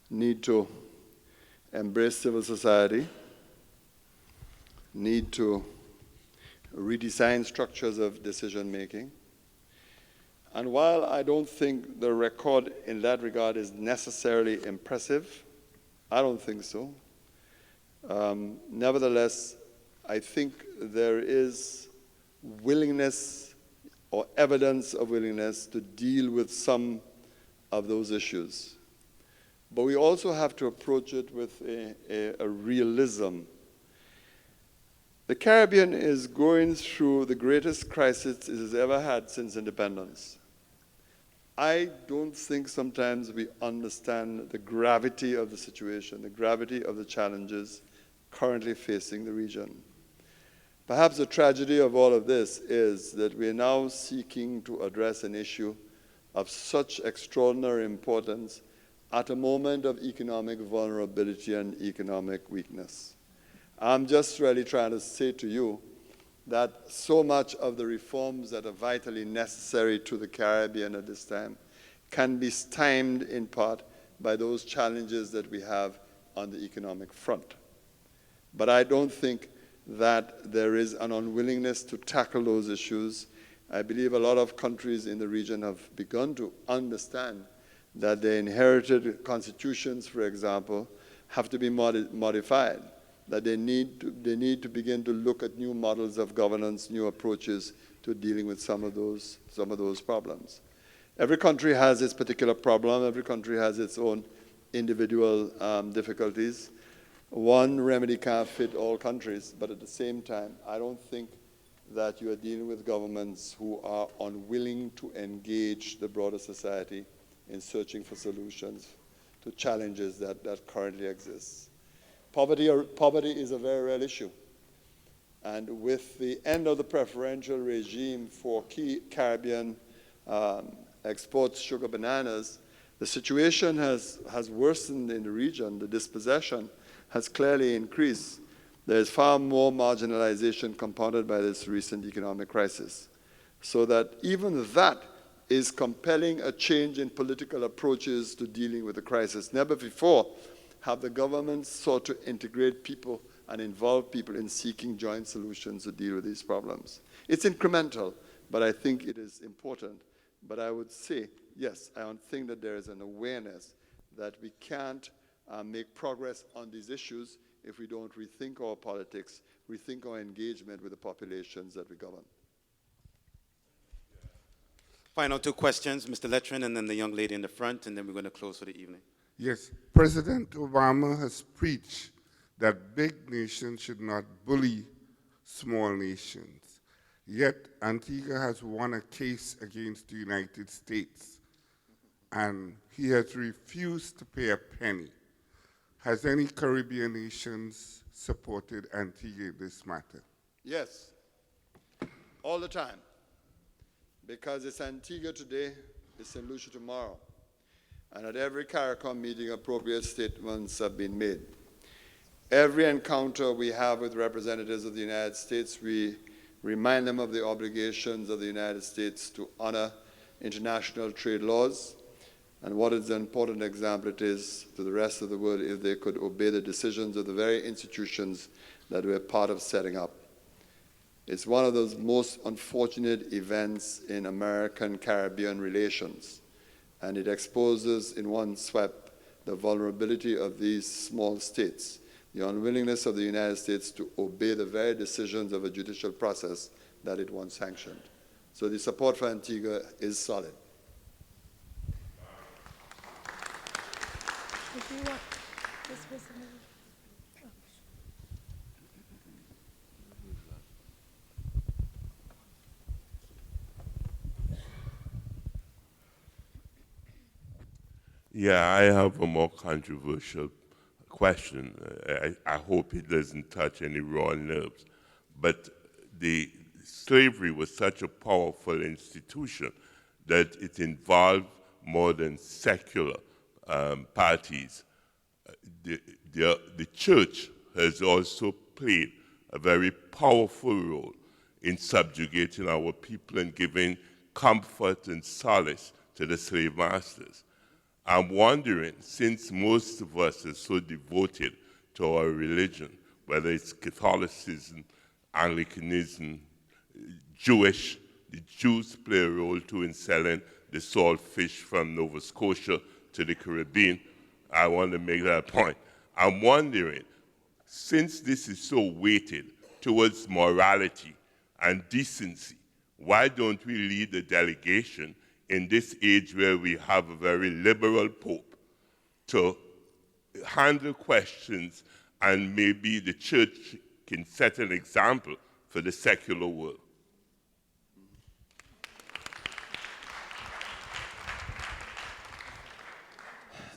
S5: need to embrace civil society, need to redesign structures of decision-making. And while I don't think the record in that regard is necessarily impressive, I don't think so. Nevertheless, I think there is willingness or evidence of willingness to deal with some of those issues. But we also have to approach it with a realism. The Caribbean is going through the greatest crisis it has ever had since independence. I don't think sometimes we understand the gravity of the situation, the gravity of the challenges currently facing the region. Perhaps the tragedy of all of this is that we are now seeking to address an issue of such extraordinary importance at a moment of economic vulnerability and economic weakness. I'm just really trying to say to you that so much of the reforms that are vitally necessary to the Caribbean at this time can be stymied in part by those challenges that we have on the economic front. But I don't think that there is an unwillingness to tackle those issues. I believe a lot of countries in the region have begun to understand that their inherited constitutions, for example, have to be modified, that they need to begin to look at new models of governance, new approaches to dealing with some of those problems. Every country has its particular problem. Every country has its own individual difficulties. One remedy can't fit all countries, but at the same time, I don't think that you are dealing with governments who are unwilling to engage the broader society in searching for solutions to challenges that currently exist. Poverty is a very real issue. And with the end of the preferential regime for key Caribbean exports, sugar, bananas, the situation has worsened in the region. The dispossession has clearly increased. There is far more marginalization compounded by this recent economic crisis. So that even that is compelling a change in political approaches to dealing with the crisis. Never before have the government sought to integrate people and involve people in seeking joint solutions to deal with these problems. It's incremental, but I think it is important. But I would say, yes, I don't think that there is an awareness that we can't make progress on these issues if we don't rethink our politics, rethink our engagement with the populations that we govern.
S6: Final two questions, Mr. Letrin, and then the young lady in the front, and then we're going to close for the evening.
S13: Yes, President Obama has preached that big nations should not bully small nations. Yet Antigua has won a case against the United States, and he has refused to pay a penny. Has any Caribbean nations supported Antigua in this matter?
S5: Yes, all the time. Because it's Antigua today, it's St. Lucia tomorrow. And at every CARICOM meeting, appropriate statements have been made. Every encounter we have with representatives of the United States, we remind them of the obligations of the United States to honor international trade laws, and what is an important example it is to the rest of the world if they could obey the decisions of the very institutions that we're part of setting up. It's one of those most unfortunate events in American-Caribbean relations, and it exposes in one sweep the vulnerability of these small states, the unwillingness of the United States to obey the very decisions of a judicial process that it once sanctioned. So the support for Antigua is solid.
S8: If you want this person.
S14: Yeah, I have a more controversial question. I hope it doesn't touch any raw nerves. But the slavery was such a powerful institution that it involved more than secular parties. The church has also played a very powerful role in subjugating our people and giving comfort and solace to the slave masters. I'm wondering, since most of us are so devoted to our religion, whether it's Catholicism, Anglicanism, Jewish, the Jews play a role too in selling the salt fish from Nova Scotia to the Caribbean. I want to make that point. I'm wondering, since this is so weighted towards morality and decency, why don't we lead the delegation in this age where we have a very liberal Pope to handle questions, and maybe the church can set an example for the secular world?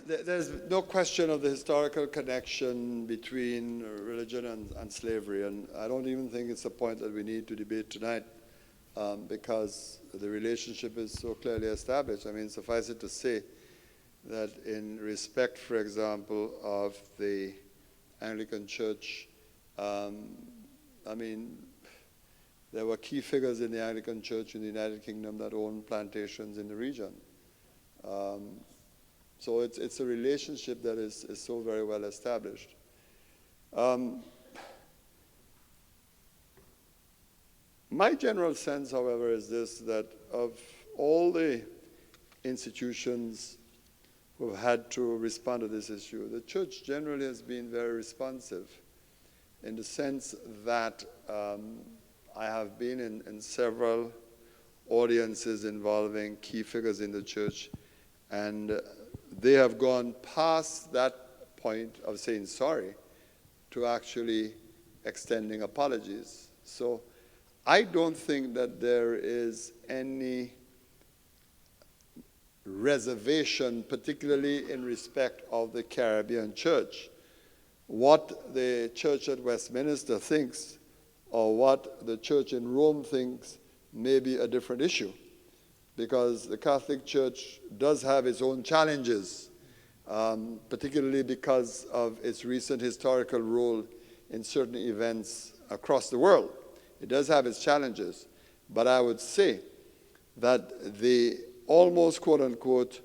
S5: There's no question of the historical connection between religion and slavery, and I don't even think it's a point that we need to debate tonight because the relationship is so clearly established. I mean, suffice it to say that in respect, for example, of the Anglican Church, I mean, there were key figures in the Anglican Church in the United Kingdom that owned plantations in the region. So it's a relationship that is so very well established. My general sense, however, is this, that of all the institutions who have had to respond to this issue, the church generally has been very responsive in the sense that I have been in several audiences involving key figures in the church, and they have gone past that point of saying sorry to actually extending apologies. So I don't think that there is any reservation, particularly in respect of the Caribbean church. What the church at Westminster thinks or what the church in Rome thinks may be a different issue, because the Catholic Church does have its own challenges, particularly because of its recent historical role in certain events across the world. It does have its challenges, but I would say that the almost quote-unquote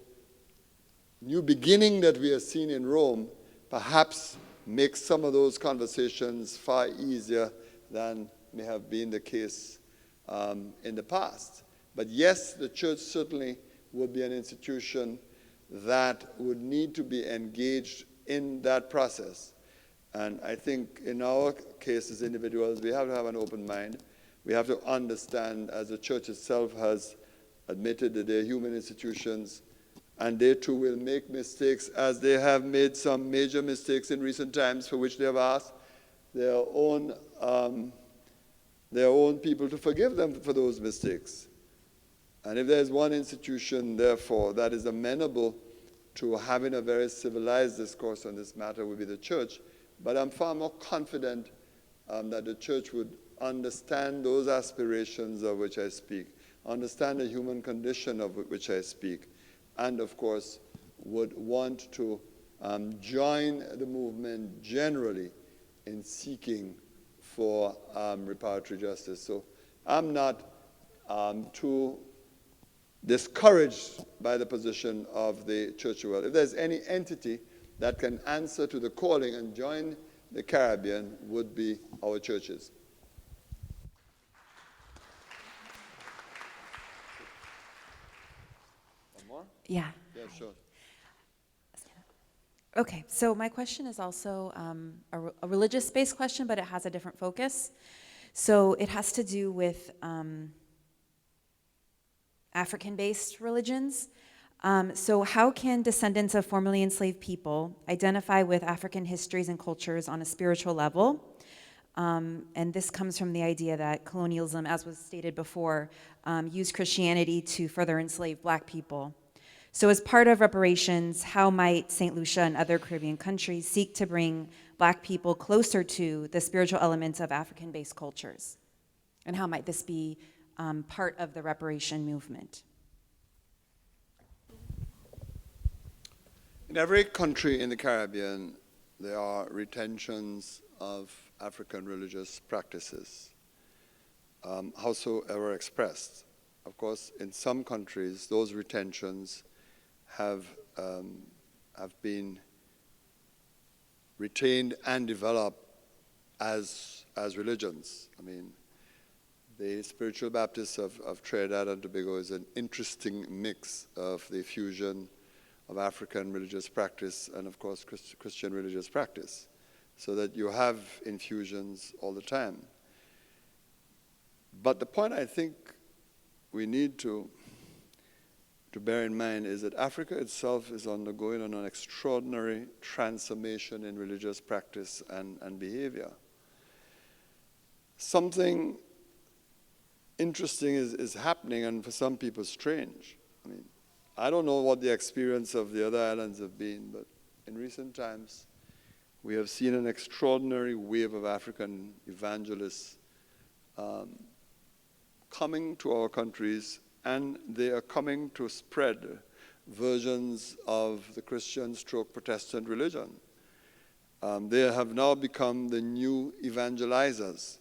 S5: new beginning that we are seeing in Rome perhaps make some of those conversations far easier than may have been the case in the past. But yes, the church certainly would be an institution that would need to be engaged in that process. And I think in our case as individuals, we have to have an open mind. We have to understand, as the church itself has admitted, that they're human institutions, and they too will make mistakes, as they have made some major mistakes in recent times, for which they have asked their own people to forgive them for those mistakes. And if there's one institution, therefore, that is amenable to having a very civilized discourse on this matter, would be the church. But I'm far more confident that the church would understand those aspirations of which I speak, understand the human condition of which I speak, and of course would want to join the movement generally in seeking for reparatory justice. So I'm not too discouraged by the position of the church world. If there's any entity that can answer to the calling and join the Caribbean, would be our churches. One more?
S15: Yeah.
S5: Yeah, sure.
S15: Okay, so my question is also a religious-based question, but it has a different focus. So it has to do with African-based religions. So how can descendants of formerly enslaved people identify with African histories and cultures on a spiritual level? And this comes from the idea that colonialism, as was stated before, used Christianity to further enslave Black people. So as part of reparations, how might St. Lucia and other Caribbean countries seek to bring Black people closer to the spiritual elements of African-based cultures? And how might this be part of the reparation movement?
S5: In every country in the Caribbean, there are retentions of African religious practices, howsoever expressed. Of course, in some countries, those retentions have been retained and developed as religions. I mean, the Spiritual Baptists of Trinidad and Tobago is an interesting mix of the fusion of African religious practice and, of course, Christian religious practice, so that you have infusions all the time. But the point I think we need to bear in mind is that Africa itself is undergoing an extraordinary transformation in religious practice and behavior. Something interesting is happening, and for some people strange. I mean, I don't know what the experience of the other islands have been, but in recent times, we have seen an extraordinary wave of African evangelists coming to our countries, and they are coming to spread versions of the Christian/Protestant religion. They have now become the new evangelizers.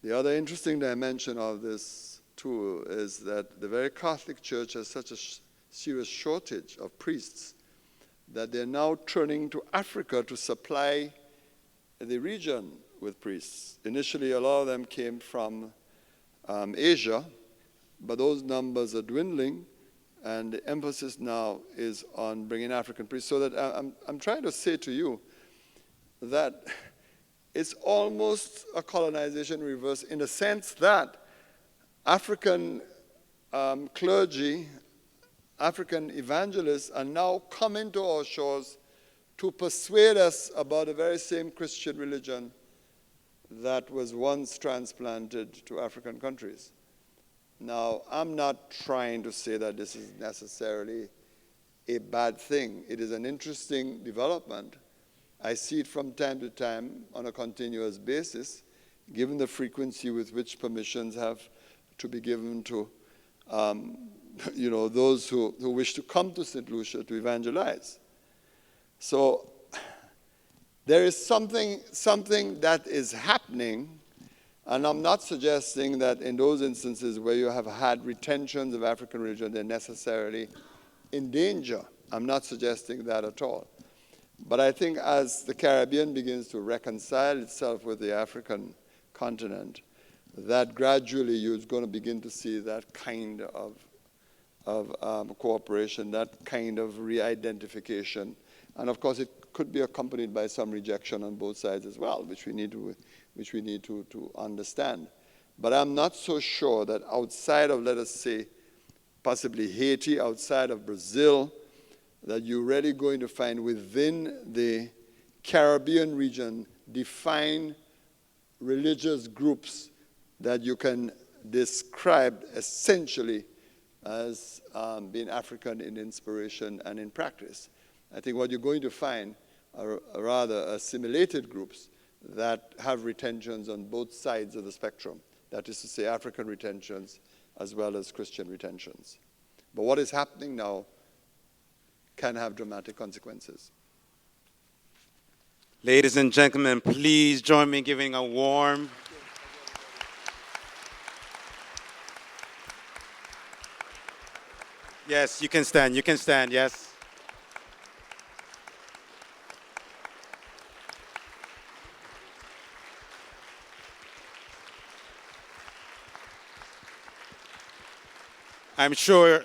S5: The other interesting dimension of this too is that the very Catholic Church has such a serious shortage of priests that they're now turning to Africa to supply the region with priests. Initially, a lot of them came from Asia, but those numbers are dwindling, and the emphasis now is on bringing African priests. So that I'm trying to say to you that it's almost a colonization reverse, in the sense that African clergy, African evangelists are now coming to our shores to persuade us about the very same Christian religion that was once transplanted to African countries. Now, I'm not trying to say that this is necessarily a bad thing. It is an interesting development. I see it from time to time on a continuous basis, given the frequency with which permissions have to be given to those who wish to come to St. Lucia to evangelize. So there is something that is happening, and I'm not suggesting that in those instances where you have had retentions of African religion, they're necessarily in danger. I'm not suggesting that at all. But I think as the Caribbean begins to reconcile itself with the African continent, that gradually you're going to begin to see that kind of cooperation, that kind of re-identification. And of course, it could be accompanied by some rejection on both sides as well, which we need to understand. But I'm not so sure that outside of, let us say, possibly Haiti, outside of Brazil, that you're really going to find within the Caribbean region defined religious groups that you can describe essentially as being African in inspiration and in practice. I think what you're going to find are rather assimilated groups that have retentions on both sides of the spectrum. That is to say, African retentions as well as Christian retentions. But what is happening now can have dramatic consequences.
S6: Ladies and gentlemen, please join me in giving a warm Yes, you can stand, yes. I'm sure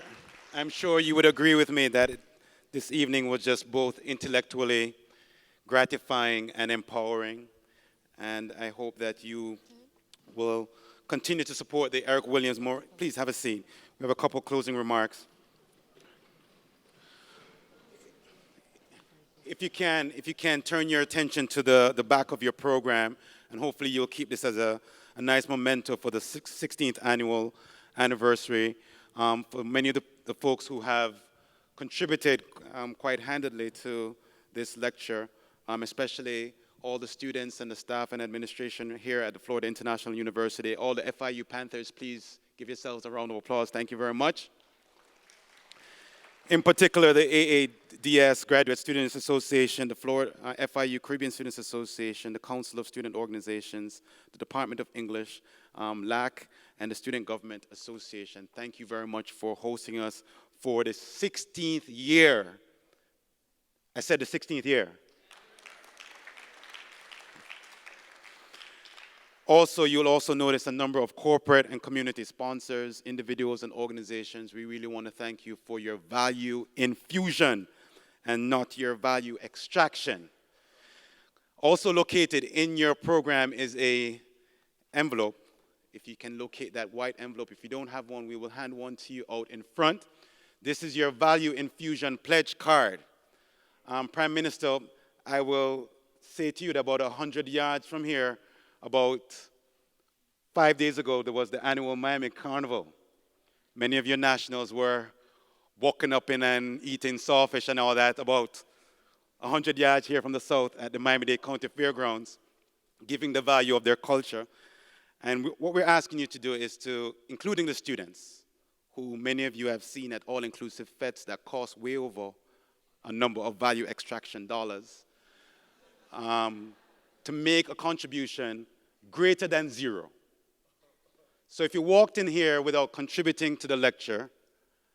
S6: you would agree with me that this evening was just both intellectually gratifying and empowering, and I hope that you will continue to support the Eric Williams Memorial. Please have a seat. We have a couple closing remarks. If you can turn your attention to the back of your program, and hopefully you'll keep this as a nice memento for the 16th annual anniversary. For many of the folks who have contributed quite handedly to this lecture, especially all the students and the staff and administration here at the Florida International University, all the FIU Panthers, please give yourselves a round of applause. Thank you very much. In particular, the AADS Graduate Students Association, the Florida FIU Caribbean Students Association, the Council of Student Organizations, the Department of English, LAC, and the Student Government Association. Thank you very much for hosting us for the 16th year. I said the 16th year. Also, you'll also notice a number of corporate and community sponsors, individuals and organizations. We really want to thank you for your value infusion and not your value extraction. Also located in your program is an envelope. If you can locate that white envelope. If you don't have one, we will hand one to you out in front. This is your value infusion pledge card. Prime Minister, I will say to you that about 100 yards from here, about 5 days ago, there was the annual Miami Carnival. Many of your nationals were walking up in and eating sawfish and all that about 100 yards here from the south at the Miami-Dade County Fairgrounds, giving the value of their culture. And what we're asking you to do is to, including the students, who many of you have seen at all-inclusive fetes that cost way over a number of value extraction dollars, to make a contribution greater than zero. So if you walked in here without contributing to the lecture,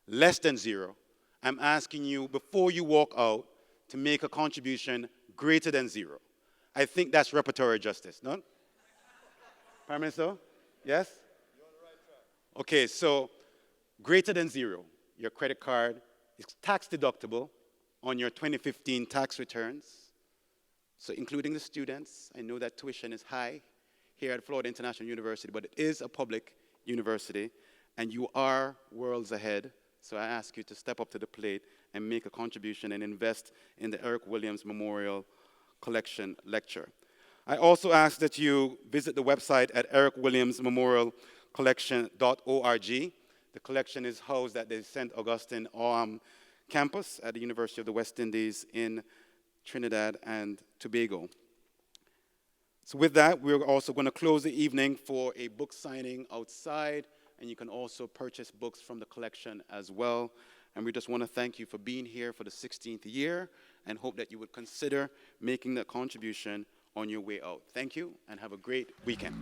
S6: less than zero, I'm asking you, before you walk out, to make a contribution greater than zero. I think that's repertory justice, no? Prime Minister? Yes? You're on the right track. Okay, so greater than zero. Your credit card is tax deductible on your 2015 tax returns. So including the students, I know that tuition is high here at Florida International University, but it is a public university, and you are worlds ahead. So I ask you to step up to the plate and make a contribution and invest in the Eric Williams Memorial Collection Lecture. I also ask that you visit the website at ericwilliamsmemorialcollection.org. The collection is housed at the St. Augustine campus at the University of the West Indies in Trinidad and Tobago. So with that, we're also going to close the evening for a book signing outside, and you can also purchase books from the collection as well. And we just want to thank you for being here for the 16th year and hope that you would consider making that contribution on your way out. Thank you, and have a great weekend.